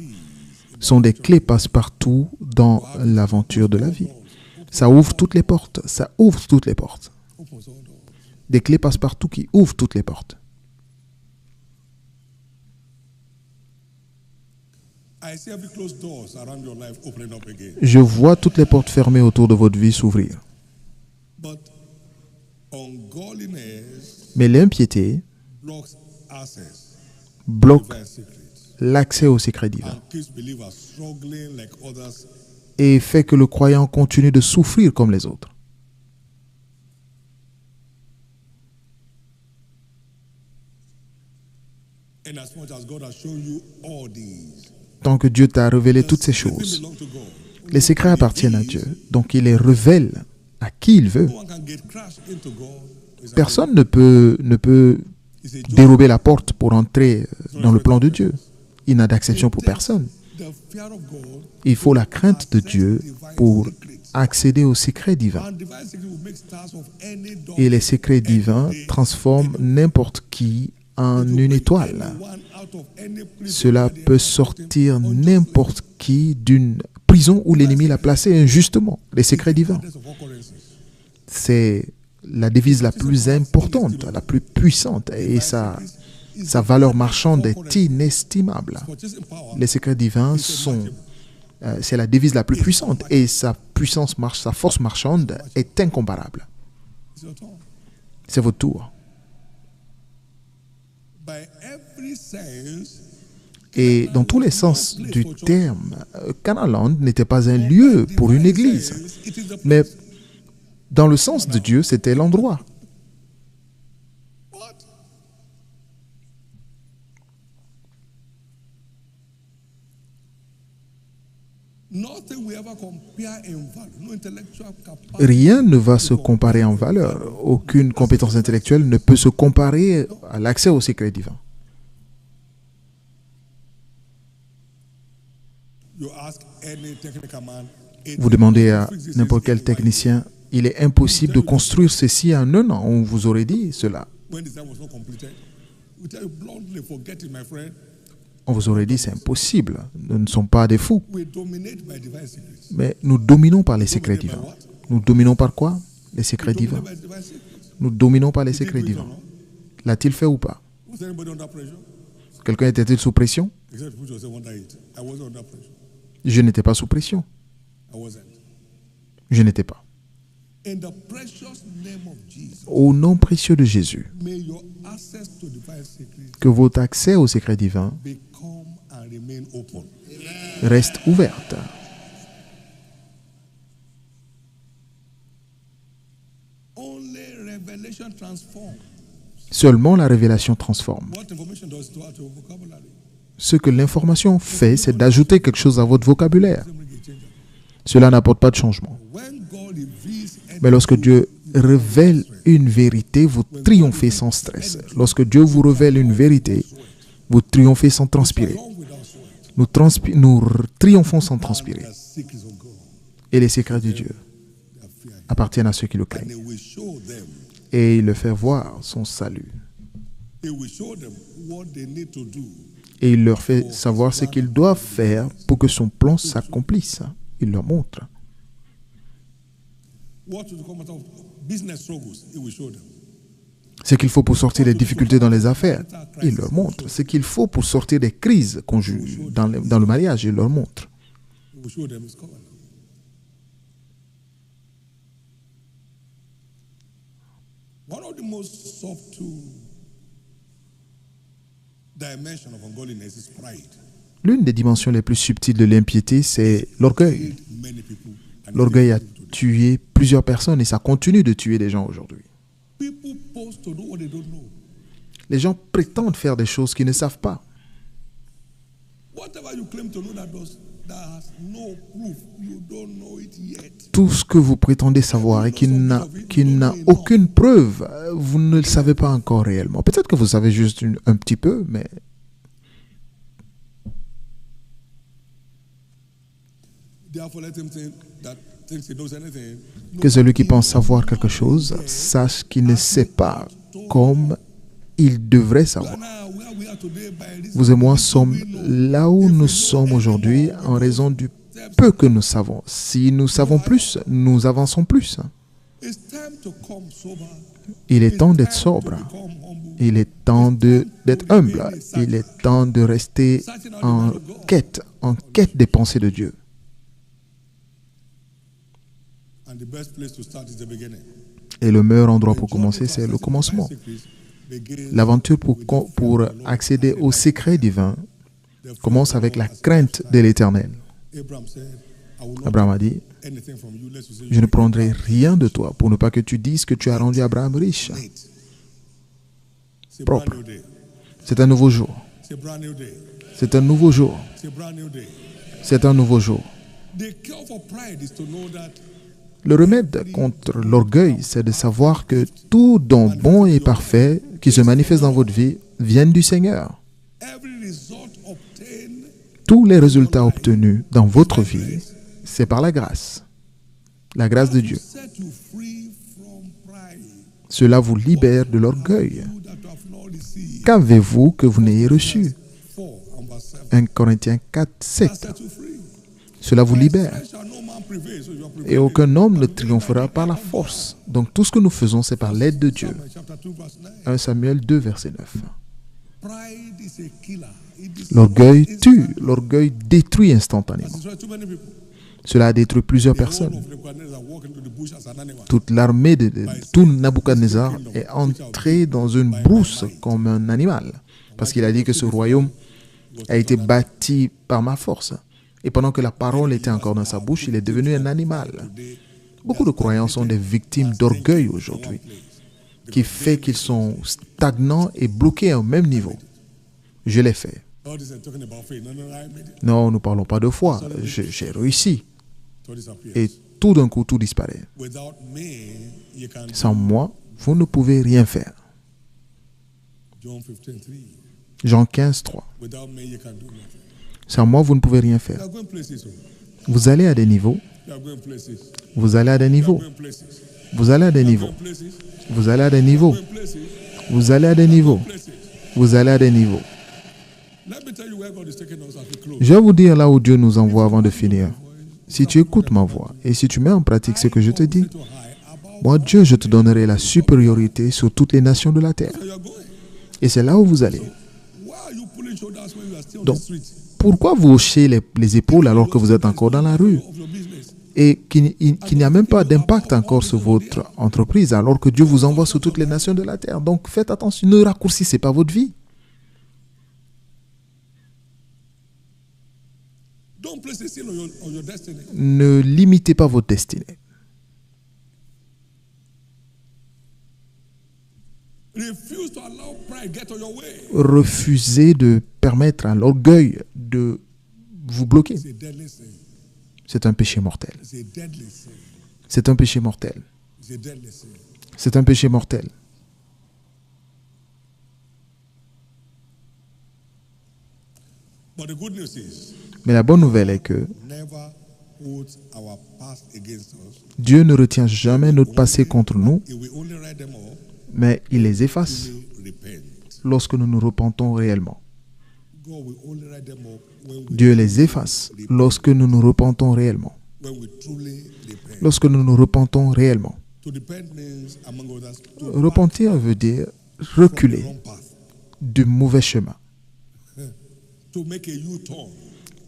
sont des clés passe-partout dans l'aventure de la vie. Ça ouvre toutes les portes. Ça ouvre toutes les portes. Des clés passe-partout qui ouvrent toutes les portes. Je vois toutes les portes fermées autour de votre vie s'ouvrir. Mais l'impiété bloque l'accès au secret divin et fait que le croyant continue de souffrir comme les autres. Tant que Dieu t'a révélé toutes ces choses, les secrets appartiennent à Dieu, donc il les révèle à qui il veut. Personne ne peut dérober la porte pour entrer dans le plan de Dieu. Il n'a d'acception pour personne. Il faut la crainte de Dieu pour accéder aux secrets divins. Et les secrets divins transforment n'importe qui en une étoile. Cela peut sortir n'importe qui d'une prison où l'ennemi l'a placé injustement. Les secrets divins. C'est la devise la plus importante, la plus puissante, et sa valeur marchande est inestimable. Les secrets divins c'est la devise la plus puissante, et sa force marchande est incomparable. C'est votre tour. Et dans tous les sens du terme, Canaanland n'était pas un lieu pour une église, mais dans le sens de Dieu, c'était l'endroit. Rien ne va se comparer en valeur. Aucune compétence intellectuelle ne peut se comparer à l'accès au secret divin. Vous demandez à n'importe quel technicien, il est impossible de construire ceci en un an. On vous aurait dit cela. On vous aurait dit c'est impossible. Nous ne sommes pas des fous. Mais nous dominons par les secrets divins. Nous dominons par quoi? Les secrets divins. Nous dominons par les secrets divins. L'a-t-il fait ou pas? Quelqu'un était-il sous pression? Je n'étais pas sous pression. Je n'étais pas. In the precious name of Jesus, Au nom précieux de Jésus, may your access to divine secrets que votre accès au secret divin become and remain open. reste ouverte. Only revelation transforms. Seulement la révélation transforme. What information does to add to vocabulary? Ce que l'information fait, c'est d'ajouter quelque chose à votre vocabulaire. Cela n'apporte pas de changement. When God reveals Mais lorsque Dieu révèle une vérité, vous triomphez sans stress. Lorsque Dieu vous révèle une vérité, vous triomphez sans transpirer. Nous triomphons sans transpirer. the secrets of God, Et les secrets de Dieu they fear him. appartiennent à ceux qui le And craignent. he will show them, Et il leur fait voir son salut. he will show them what they need to do. Et il leur fait savoir ce qu'ils doivent faire pour que son plan s'accomplisse. Il leur montre. What to come out of business struggles, he will show them. Ce qu'il faut pour sortir des difficultés dans les affaires, il leur montre. Ce qu'il faut pour sortir des crises dans le mariage, il leur montre. He will show them his covenant. One of the most subtle dimension of ungodliness is pride. L'une des dimensions les plus subtiles de l'impiété, c'est l'orgueil. Many people, and L'orgueil a tué plusieurs personnes et ça continue de tuer des gens aujourd'hui. people pose to know what they don't know. Les gens prétendent faire des choses qu'ils ne savent pas. Whatever you claim to know that has no proof, you don't know it yet. Tout ce que vous prétendez savoir et qui n'a aucune preuve, vous ne le savez pas encore réellement. Peut-être que vous savez juste un petit peu, mais Therefore, let him think that thinks he knows anything. que celui qui pense savoir quelque chose sache qu'il ne sait pas comme il devrait savoir. Now, where we are today by reason Vous et moi sommes là où nous sommes aujourd'hui en raison du peu que nous savons. Si nous savons plus, nous avançons plus. it's time to come sober. Il est temps d'être sobre. Come humble. Il est temps d'être humble. Il est temps de rester en quête des pensées de Dieu. And the best place to start is the beginning. Et le meilleur endroit pour commencer, c'est le commencement. L'aventure pour accéder au secret divin commence avec la crainte de l'Éternel. Abraham said, I will not Abraham a dit, take anything from you, lest you say je ne prendrai rien de toi pour ne pas que tu dises que tu as rendu Abraham riche. it's a Propre. brand new day. C'est un nouveau jour. It's a brand new day. C'est un nouveau jour. It's a brand new day. C'est un nouveau jour. The cure for pride is to know that Le remède contre l'orgueil, c'est de savoir que tout don bon et parfait qui se manifeste dans votre vie viennent du Seigneur. every result obtained Tous les résultats obtenus dans votre vie, c'est par la grâce de Dieu. set you free from pride. Cela vous libère de l'orgueil. You that have not received. Qu'avez-vous que vous n'ayez reçu? 4 and verse 7. 1 Corinthiens 4, 7. Set you free. Cela vous libère. There shall no man prevail, so you are Et prevailing. aucun homme ne triomphera par la force. Donc tout ce que nous faisons, c'est par l'aide de Dieu. Samuel chapter 2 verse 9. 1 Samuel 2, verset 9. Pride is a killer. It destroys L'orgueil tue, instantly. l'orgueil détruit instantanément. It destroys too many people. Cela a détruit plusieurs The whole personnes. of Nebuchadnezzar walked into the bush as an animal. Toute l'armée de tout Nabuchodonosor est entrée dans une brousse comme un animal. Parce qu'il a dit que ce royaume a été bâti par ma force. Et pendant que la parole était encore dans sa bouche, il est devenu un animal. Beaucoup de croyants sont des victimes d'orgueil aujourd'hui, qui fait qu'ils sont stagnants et bloqués au même niveau. Je l'ai fait. All this is talking about faith. No, I made it. Non, nous ne parlons pas de foi. J'ai réussi. So disappears. Et tout d'un coup, tout disparaît. Without me, you can do. Sans moi, vous ne pouvez rien faire. John 15:3. Jean 15, 3. Without me, you can do nothing. Sans moi, vous ne pouvez rien You faire. are going places. Oh. Vous allez à des niveaux. You are going places. Vous allez à des You are niveaux. going places. Vous allez à des You are niveaux. going places. Vous allez à des niveaux. Going places. Vous allez à des niveaux. Places. Vous allez à des niveaux. Let me tell you where God is taking us as we close. Je vais vous dire là où Dieu nous envoie avant de finir. Si tu écoutes ma voix et si tu mets en pratique ce que je te dis, To high about moi Dieu, je te donnerai la supériorité sur toutes les nations de la terre. where you are going. Et c'est là où vous allez. Why are you pulling shoulders when you are still on Donc, the street? pourquoi vous hochez les épaules alors que vous êtes encore dans la rue? Of your business. et qu'il n'y a même pas d'impact encore sur votre entreprise, alors que Dieu vous envoie sur toutes les nations de la terre. Donc faites attention, ne raccourcissez pas votre vie. Don't place a seal on your destiny. Ne limitez pas votre destinée. Refuse to allow pride get on your way. Refusez de permettre à l'orgueil de vous bloquer. It's a deadly sin. C'est un péché mortel. It's a deadly sin. C'est un péché mortel. It's a deadly sin. C'est un péché mortel. But the good news is, Mais la bonne nouvelle est que never holds our past against us. Dieu ne retient jamais notre passé contre nous, He will only write them off mais il les efface when we repent. lorsque nous nous repentons réellement. God will only write them off when we, Dieu les efface lorsque nous nous repentons réellement. when we truly repent. Lorsque nous nous repentons réellement. To repent means, among others, to Repentir veut dire from the reculer wrong path, du mauvais chemin, to make a U-turn,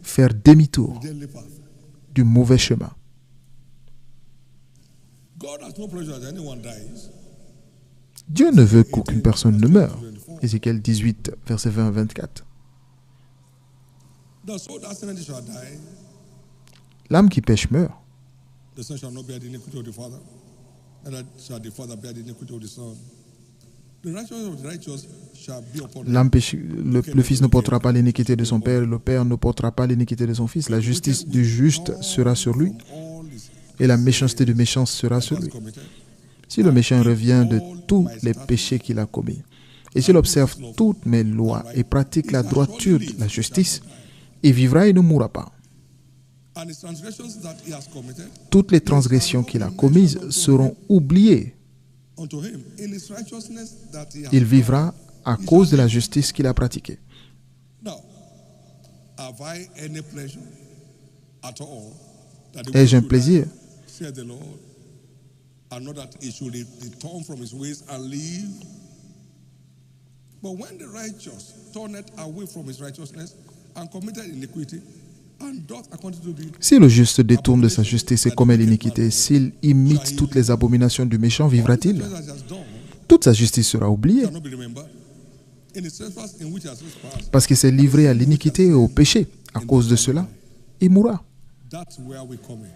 faire demi-tour deadly path. du mauvais chemin. God has no pleasure that anyone dies. Dieu ne veut qu'aucune personne ne meure. Ézéchiel 18, versets 20 à 24. The soul that sinneth shall die. L'âme qui pêche meurt. The son shall not bear the iniquity of the father, neither shall the father bear the iniquity of the son. The righteousness of the righteous shall be upon them. L'âme le fils ne portera pas l'iniquité de son père, le père ne portera pas l'iniquité de son fils. La justice du juste sera sur lui, All his et la méchanceté du méchant sera sur lui. committed. Si le méchant revient de tous les péchés qu'il a commis, et s'il observe toutes mes lois et pratique la droiture, la justice, il vivra et ne mourra pas. And his transgressions that he has committed Toutes les transgressions qu'il a commises seront oubliées. unto him in his righteousness that he has Il vivra à cause de la justice qu'il a pratiquée. Now, have I any pleasure at all that the Ai-je un wicked plaisir? die, saith the Lord, and not that he should return from his ways and live? But when the righteous turneth away from his righteousness and committed iniquity, and doth according to the Si le juste se détourne de sa justice et commet l'iniquité, s'il imite toutes les abominations du méchant, vivra-t-il? that he has done, Toute sa justice sera oubliée, shall not be remembered. In the trespass in which he has trespassed, parce qu'il s'est livré à l'iniquité et au péché. À cause de cela, il mourra. that's where we come in.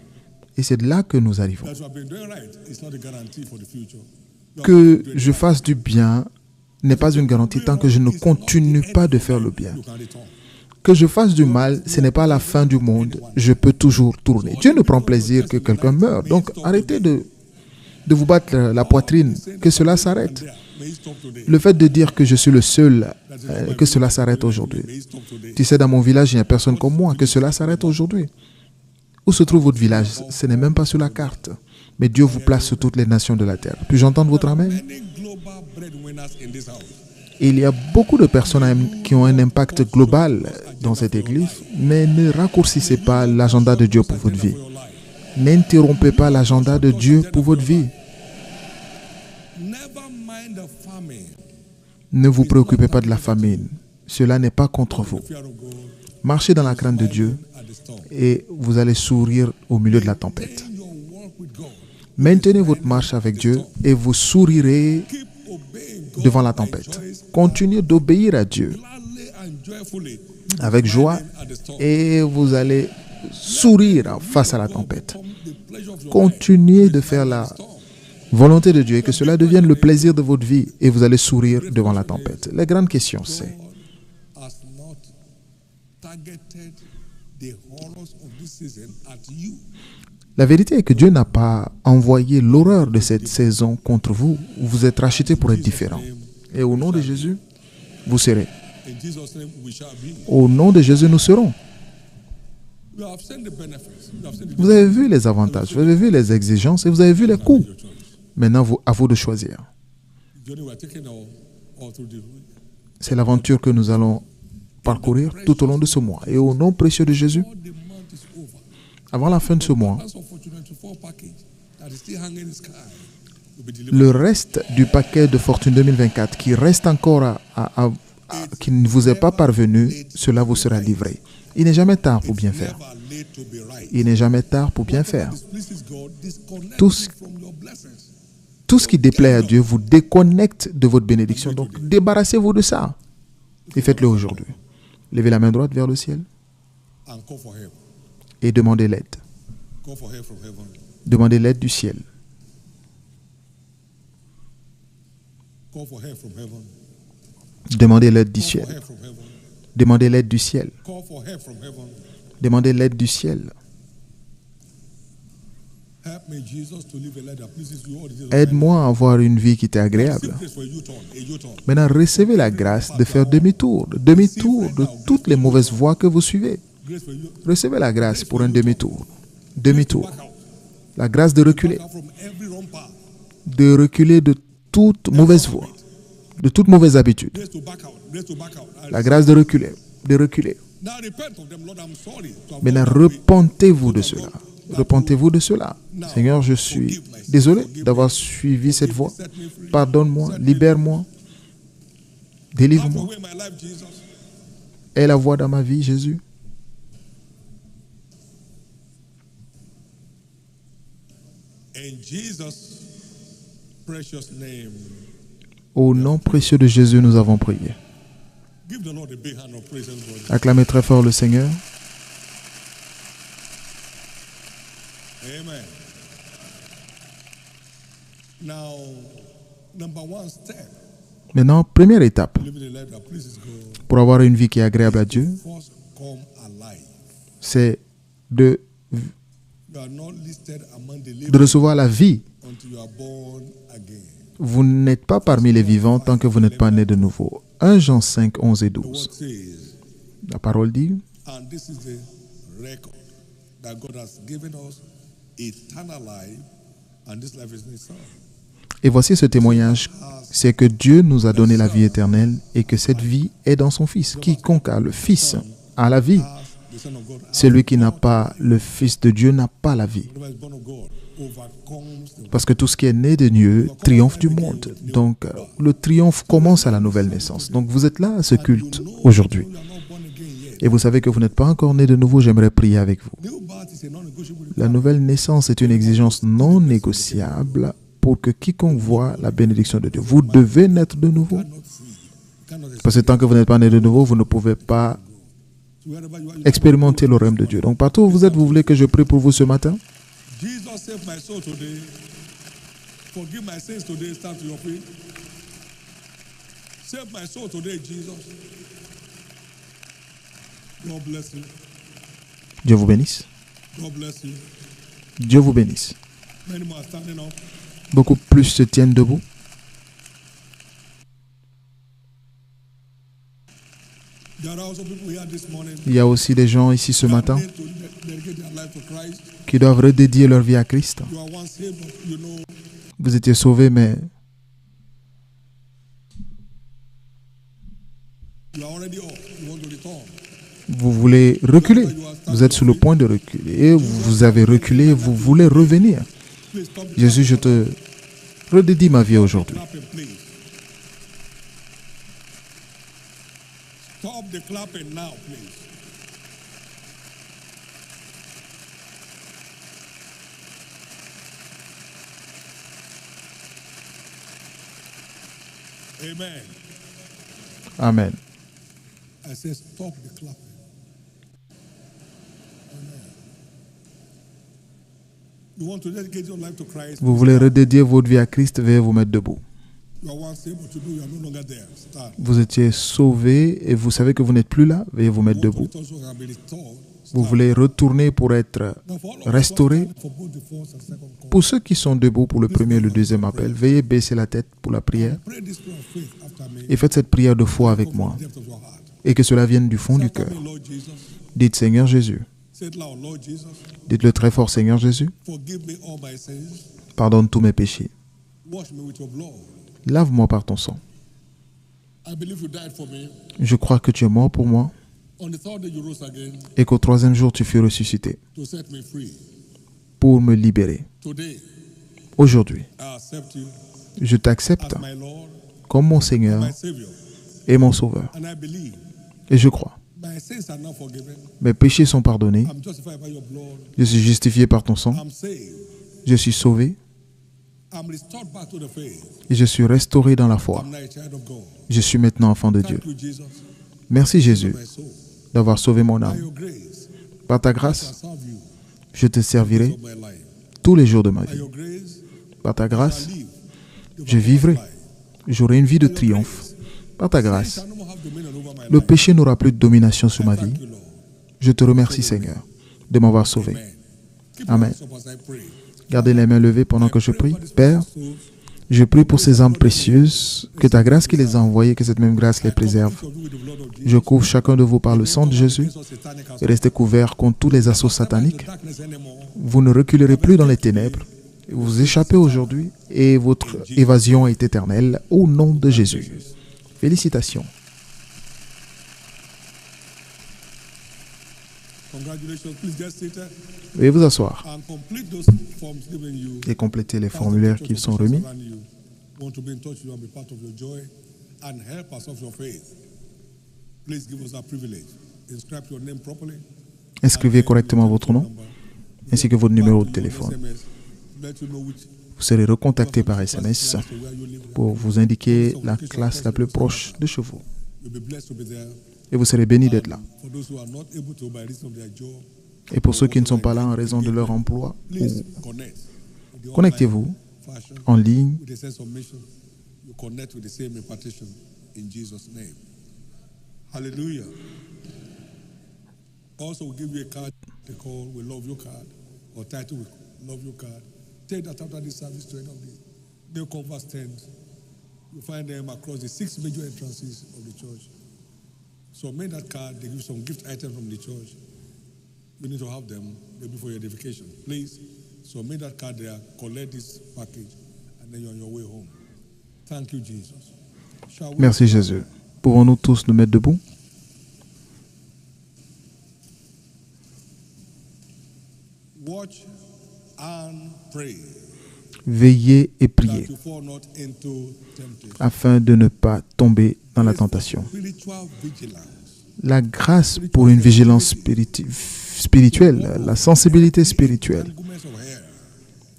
Et c'est de là que nous arrivons. That you have been doing right is not a guarantee for the future. You have Que been doing je fasse du bien n'est pas une garantie tant que je ne continue pas de faire le bien. you can return. Que je fasse du mal, ce n'est pas la fin du monde. Je peux toujours tourner. Dieu ne prend plaisir que quelqu'un meure. Donc arrêtez de vous battre la poitrine. Que cela s'arrête. May he stop today. Le fait de dire que je suis le seul, que cela s'arrête aujourd'hui. May he stop today. Tu sais, dans mon village, il n'y a personne comme moi. Que cela s'arrête aujourd'hui. Où se trouve votre village? Ce n'est même pas sur la carte. Mais Dieu vous place sur toutes les nations de la terre. Puis-je entendre votre amen? Many global breadwinners in this house. Il y a beaucoup de personnes qui ont un impact global dans cette église, mais ne raccourcissez pas l'agenda de Dieu pour votre vie. For your life. N'interrompez pas l'agenda de Dieu pour votre vie. Never mind the famine. Ne vous préoccupez pas de la famine. Cela n'est pas contre vous. Fear of God Marchez dans la crainte de Dieu at the storm. et vous allez sourire au milieu de la tempête. In your walk with God, Maintenez votre marche avec Dieu et vous sourirez keep obeying God devant la by tempête. choice, Continuez d'obéir à Dieu gladly and joyfully. avec joie At the storm. et vous allez sourire face à la tempête. Come the pleasure of your life. Continuez de faire la volonté de Dieu et que cela devienne le plaisir de votre vie et vous allez sourire devant la tempête. La grande question c'est, God has not targeted the horrors of this season at you. la vérité est que Dieu n'a pas envoyé l'horreur de cette saison contre vous. Vous êtes rachetés pour être différents. Et au nom de Jésus, vous serez. In Jesus' name we shall be. Au nom de Jésus, nous serons. We have seen the benefits. We have seen the Vous avez vu les avantages, vous avez vu les exigences et vous avez vu les coûts. your choice. Maintenant, à vous de choisir. The journey we are taking all through the week. C'est l'aventure que nous allons parcourir tout au long de ce mois. Et au nom précieux de Jésus, All the month is over. avant la fin de ce mois, That's unfortunate to fall package that is still hanging in the sky will be delivered. le reste du paquet de Fortune 2024 qui reste encore qui ne vous est pas parvenu, cela vous sera livré. Il n'est jamais tard pour bien faire. Never Il n'est jamais tard pour bien faire. Tout ce qui déplaît à Dieu vous déconnecte de votre bénédiction. Donc, débarrassez-vous de ça. Et faites-le aujourd'hui. Levez la main droite vers le ciel et demandez l'aide. Demandez l'aide du ciel. Demandez l'aide du ciel. Demandez l'aide du ciel. Demandez l'aide du ciel. Aide-moi à avoir une vie qui t'est agréable. Maintenant, recevez la grâce de faire demi-tour de toutes les mauvaises voies que vous suivez. Recevez la grâce pour un demi-tour. Demi-tour. La grâce de reculer. De reculer de toute mauvaise voie, de toute mauvaise habitude. La grâce de reculer. De reculer. Maintenant, repentez-vous de cela. Repentez-vous de cela. Seigneur, je suis désolé d'avoir suivi cette voie. Pardonne-moi, libère-moi, délivre-moi. Aie la voie dans ma vie, Jésus. Au nom précieux de Jésus, nous avons prié. Acclamez très fort le Seigneur. Amen. Maintenant, première étape pour avoir une vie qui est agréable à Dieu, c'est de recevoir la vie. Vous n'êtes pas parmi les vivants tant que vous n'êtes pas né de nouveau. 1 Jean 5, 11 et 12. La parole dit, et voici ce témoignage, c'est que Dieu nous a donné la vie éternelle et que cette vie est dans son Fils. Quiconque a le Fils a la vie. Celui qui n'a pas le Fils de Dieu n'a pas la vie. Parce que tout ce qui est né de Dieu triomphe du monde. Donc, le triomphe commence à la nouvelle naissance. Donc, vous êtes là à ce culte aujourd'hui. Et vous savez que vous n'êtes pas encore né de nouveau, j'aimerais prier avec vous. La nouvelle naissance est une exigence non négociable pour que quiconque voit la bénédiction de Dieu. Vous devez naître de nouveau. Parce que tant que vous n'êtes pas né de nouveau, vous ne pouvez pas expérimenter le règne de Dieu. Donc, partout où vous êtes, vous voulez que je prie pour vous ce matin? Jesus saved my soul today. Forgive my sins today. Stand to your feet. Save my soul today, Jesus. God bless you. Dieu vous bénisse. God bless you. Dieu vous bénisse. Many more are standing up. Beaucoup plus se tiennent debout. Il y a aussi des gens ici ce matin qui doivent redédier leur vie à Christ. Vous étiez sauvés, mais vous voulez reculer. Vous êtes sur le point de reculer. Vous avez reculé, vous voulez revenir. Jésus, je te redédie ma vie aujourd'hui. Stop the clapping now, please. Amen. Amen. I said stop the clapping. Amen. You want to dedicate your life to Christ? Vous voulez redédier votre vie à Christ, veuillez vous mettre debout. Vous étiez sauvé et vous savez que vous n'êtes plus là, veuillez vous mettre debout. Vous voulez retourner pour être restauré. Pour ceux qui sont debout pour le premier et le deuxième appel, veuillez baisser la tête pour la prière et faites cette prière de foi avec moi et que cela vienne du fond du cœur. Dites Seigneur Jésus. Dites-le très fort, Seigneur Jésus. Pardonne tous mes péchés. Lave-moi par ton sang. Je crois que tu es mort pour moi et qu'au troisième jour tu fus ressuscité pour me libérer. Aujourd'hui, je t'accepte comme mon Seigneur et mon Sauveur. Et je crois My sins are now forgiven. Mes péchés sont pardonnés. I'm justified by your blood. Je suis justifié par ton sang. I'm saved. Je suis sauvé. I'm restored back to the faith. Et je suis restauré dans la foi. I'm now a child of God. Je suis maintenant enfant de Dieu. Thank you, Jesus, Merci Jésus my soul. d'avoir sauvé mon By âme. your grace, Par ta I shall grâce, serve you je te servirai of my life. tous les jours de ma By vie. your grace, Par ta I grâce, shall live the je overflow of vivrai. life. J'aurai une vie de By your triomphe. grace, Par ta sin grâce, shall no more have dominion over my le life. péché n'aura plus de domination sur I ma thank vie. you, Lord. Je te remercie Seigneur de m'avoir sauvé. Amen. Keep Amen. your hands up as I pray. Gardez les mains levées pendant que je prie. Père, So, je prie pour ces âmes précieuses, que ta grâce qui les a envoyées, que cette même grâce les préserve. Je couvre chacun de vous par le sang de Jésus et restez couverts contre tous les assauts sataniques. Vous ne reculerez plus dans les ténèbres. Vous échappez aujourd'hui et votre évasion est éternelle au nom de Jésus. Félicitations. Congratulations. Please get seated Veuillez vous asseoir and complete those forms given you. et complétez les formulaires qui sont remis. Want to be in touch with you and be part of your joy and help us of your faith. Please give us that privilege. Inscribe your name properly. Inscrivez correctement votre nom ainsi que votre numéro de téléphone. Let you know which Vous serez recontacté par SMS pour vous indiquer la classe la plus proche de chez vous. you'll be blessed to be there. Et vous serez bénis d'être là. For those who are not able to by reason of their job, Et pour ceux qui ne sont pas là en raison de leur emploi, please connect with the connectez-vous online fashion en ligne with a sense of mission. You connect with the same impartation in Jesus' name. Hallelujah. Also, we'll give you a card they call We Love You card or title We Love You card. Take that after this service to end of the New Converse tent. You find them across the 6 major entrances of the church. So make that card, they give you some gift items from the church. You need to have them maybe for your edification. Please. So make that card there, collect this package, and then you're on your way home. Thank you, Jesus. Shall we Merci Jésus. Pouvons-nous tous nous mettre debout? watch and pray Veillez et priez that you fall not into temptation. afin de ne pas tomber dans la tentation. Spiritual vigilance. La grâce pour une vigilance spirituelle, la sensibilité spirituelle Entanglements of hair.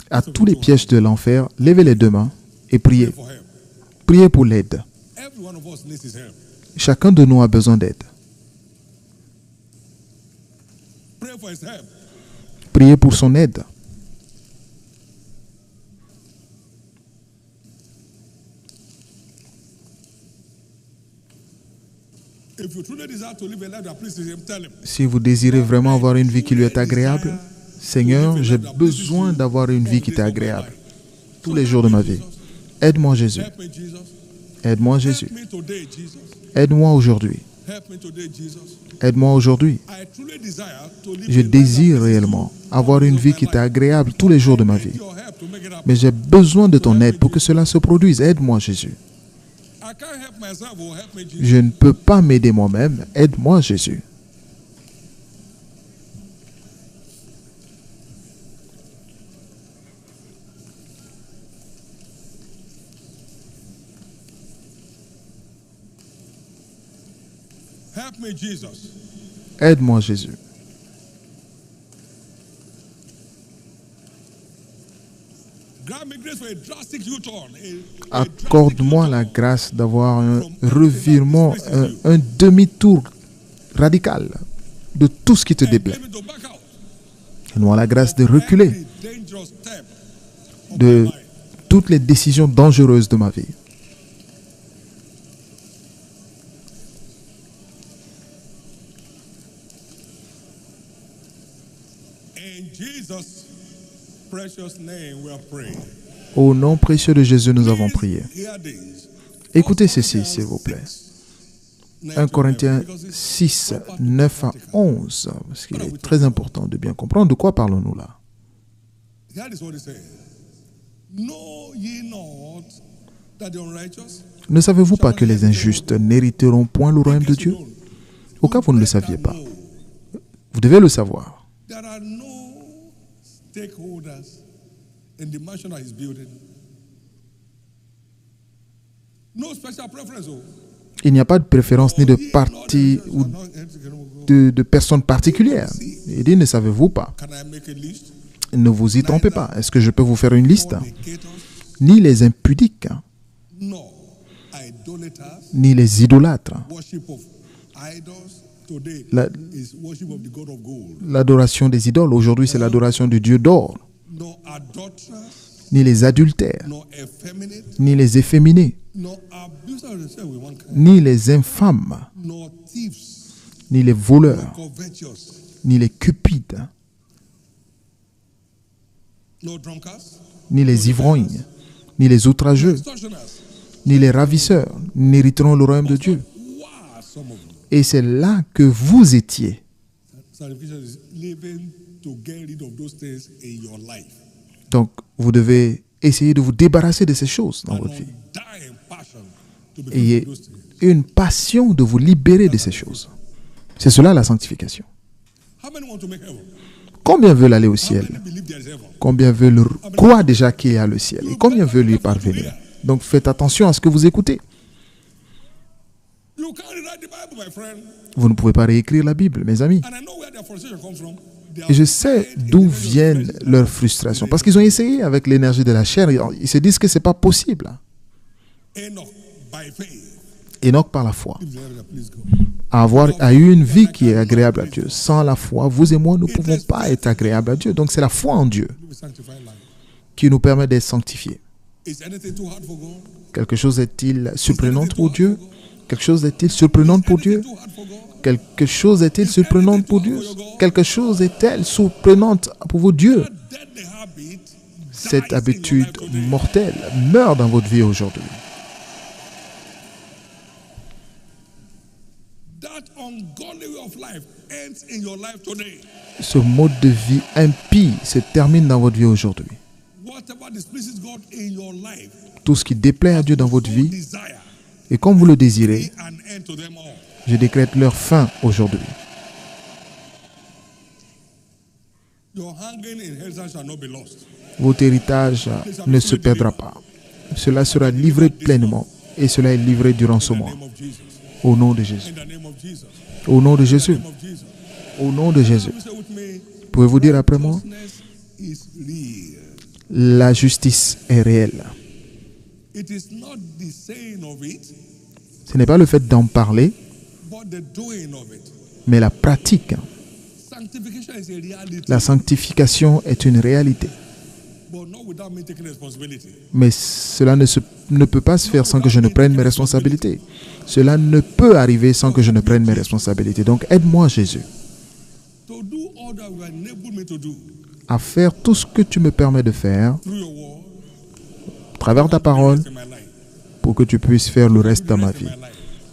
à tous les pièges de l'enfer, levez les deux mains et priez. Pray for help. Priez pour l'aide. Every one of us needs his help. Chacun de nous a besoin d'aide. Pray for his help. Priez pour son aide. If you truly desire to live a life that pleases him, tell him. Si vous désirez vraiment avoir une vie qui lui est agréable, Seigneur, j'ai besoin d'avoir une vie qui t'est agréable tous les jours de ma vie. Aide-moi Jésus. Help me, Jesus. Aide-moi Jésus. Help me today, Jesus. Aide-moi aujourd'hui. Help me today, Jesus. Aide-moi aujourd'hui. I truly desire to live Je a life désire that réellement pleases avoir you une all vie my qui life. t'est agréable tous les jours de ma vie. Your help to make it happen. Mais j'ai besoin de ton aide pour que cela se produise. Aide-moi Jésus. I can't help myself or help me, Jesus. Je ne peux pas m'aider moi-même. Aide-moi Jésus. Help me, Jesus. Aide-moi Jésus. Grant me grace for a drastic U-turn. A drastic Accorde-moi la U-turn. grâce d'avoir un revirement, un demi-tour radical de tout ce qui te And déplaît. give me to back out. Donne-moi la grâce de reculer Every dangerous step of de my life. toutes les décisions dangereuses de ma vie. In Jesus' precious name we are praying. Au nom précieux de Jésus, nous avons prié. Hear this. Écoutez ceci, s'il vous plaît. 1 Corinthiens 6, 9 à 11, parce qu'il est très important de bien comprendre de quoi parlons-nous là. Hear this what he said. Know ye not that the unrighteous Ne savez-vous pas que les injustes n'hériteront point le royaume de Dieu? Au cas où vous ne le saviez pas, vous devez le savoir. there are no stakeholders in the mansion that he's building. No special preference. Oh. Il n'y a pas de préférence ni de parti ou de personnes particulières. Il dit, ne savez-vous pas? Can I make a list? Ne vous y trompez pas. Est-ce que je peux vous faire une liste? Fornicators, Ni les impudiques, nor idolaters, ni les idolâtres. worship of idols. Today La- is worship of the God of gold. L'adoration des idoles, aujourd'hui, c'est l'adoration du Dieu d'or. Nor adulterers, Ni les adultères, nor effeminate, ni les efféminés, nor abusers of themselves with one kind, ni les infâmes, nor thieves, ni les voleurs, nor covetous, ni les cupides, nor drunkards, ni les ivrognes, ni les outrageux, extortioners. ni les ravisseurs n'hériteront le royaume de Dieu. Who are some of you? Et c'est là que vous étiez. Sanctification is living to get rid of those things in your life. Donc, vous devez essayer de vous débarrasser de ces choses dans An votre vie. undying passion to be free Ayez from those things. une passion de vous libérer de ces choses. C'est cela la sanctification. How many want to make heaven? Combien veulent aller au How ciel? many believe there is heaven? Combien veulent croire déjà qu'il y a le ciel? Et combien veulent y parvenir? Donc, faites attention à ce que vous écoutez. You can't rewrite the Bible, my friend. Vous ne pouvez pas réécrire la Bible, mes amis. And I know where their frustration comes from. They Et je are sais tried d'où in the viennent flesh. leurs frustrations. Parce qu'ils ont essayé avec l'énergie de la chair. Ils se disent que ce n'est pas possible. Enoch, by faith, Enoch, par la foi, lives in heaven. Please go. a eu une vie qui est agréable à Dieu. Sans la foi, vous et moi ne pouvons pas être agréables à Dieu. Donc, c'est la foi en Dieu Live a sanctified life. qui nous permet d'être sanctifiés. Is anything too hard for God? Quelque chose est-il surprenant pour Dieu? Quelque chose est-il surprenant pour Dieu? Too hard for God? Quelque chose est-il surprenant pour Dieu? Quelque chose est-elle surprenante pour vous, Dieu? Deadly habit Cette dies in your habitude life today. mortelle meurt dans votre vie aujourd'hui. That ungodly way of life ends in your life today. Ce mode de vie impie se termine dans votre vie aujourd'hui. Whatever displeases God in your life, Tout ce qui déplaît à Dieu dans votre so vie, desire, et comme vous le désirez, an end to them all. je décrète leur fin aujourd'hui. Your hanging inheritance shall not be lost. Votre héritage ne se perdra pas. Cela sera livré pleinement, et cela est livré durant ce In the mois. name of Jesus. Au nom de Jésus. In the name of Jesus. Au nom de Jésus. In the name of Jesus. Au nom de Jésus. Can you say with me? Pouvez-vous dire après moi? Righteousness is real. La justice est réelle. It is not the saying of it, Ce n'est pas le fait d'en parler, but the doing of it. mais la pratique. Sanctification is a reality, La sanctification est une réalité. but not without me taking responsibility. Mais cela ne peut pas se faire sans que je ne prenne mes responsabilités. Cela ne peut arriver sans que je ne prenne mes responsabilités. Donc aide-moi, Jésus, To do all that you enable me to do à faire tout ce que tu me permets de faire through your word à travers ta parole in my life. pour que tu puisses faire le reste dans ma vie.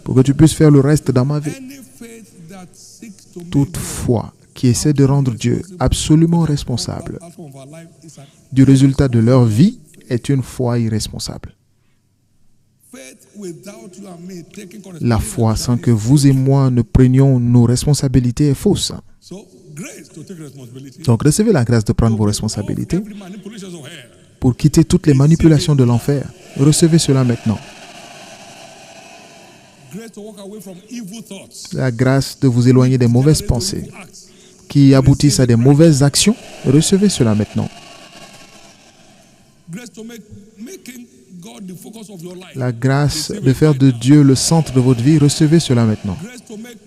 Pour que tu puisses faire le reste dans ma vie. Any faith that seeks to Toute foi qui essaie de rendre Dieu absolument responsable make outcome of our life is a du résultat de leur vie est une foi irresponsable. faith without you and me taking La responsibility. foi sans que vous et moi ne prenions nos responsabilités est fausse. So grace to take responsibility. Donc recevez la grâce de prendre vos responsabilités Every manipulation of hell. pour quitter toutes les manipulations de l'enfer. Recevez cela maintenant. Grace to walk away from evil thoughts. La grâce de vous éloigner des mauvaises Grace to pensées evil acts. qui aboutissent à des mauvaises actions. Recevez cela maintenant. Grace to making God the focus of your life. La grâce de faire de Dieu le centre de votre vie. Recevez cela maintenant. Grace to make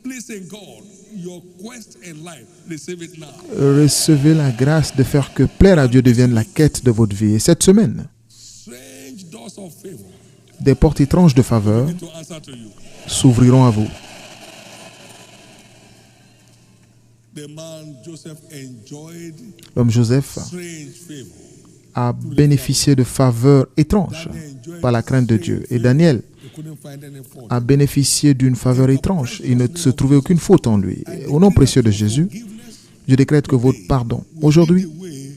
pleasing God your quest in life. Receive it now. Recevez la grâce de faire que plaire à Dieu devienne la quête de votre vie. Et cette semaine, Strange doors of favor des portes étranges de faveur need to answer to you. s'ouvriront à vous. The man Joseph enjoyed L'homme Joseph strange favor. a bénéficié de faveurs étranges par la crainte de Dieu. Et Daniel They couldn't find any fault. a bénéficié d'une faveur étrange. Il ne se trouvait aucune faute en lui. Et au nom précieux de Jésus, Forgiveness je décrète que votre pardon, aujourd'hui, the way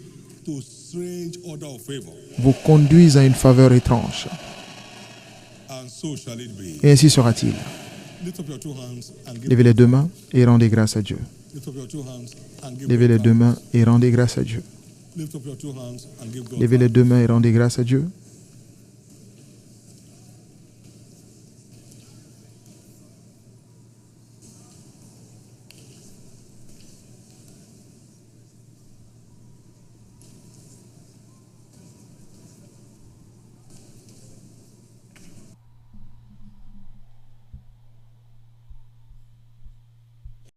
to strange order of favor. vous conduise à une faveur étrange. And so shall it be. Et ainsi sera-t-il. Lift up your two hands and give Levez les deux mains et rendez grâce à Dieu. Lift up your two hands and give Levez God les deux thanks. mains et rendez grâce à Dieu. Lift up your two hands and give God Levez les thanks. deux mains et rendez grâce à Dieu.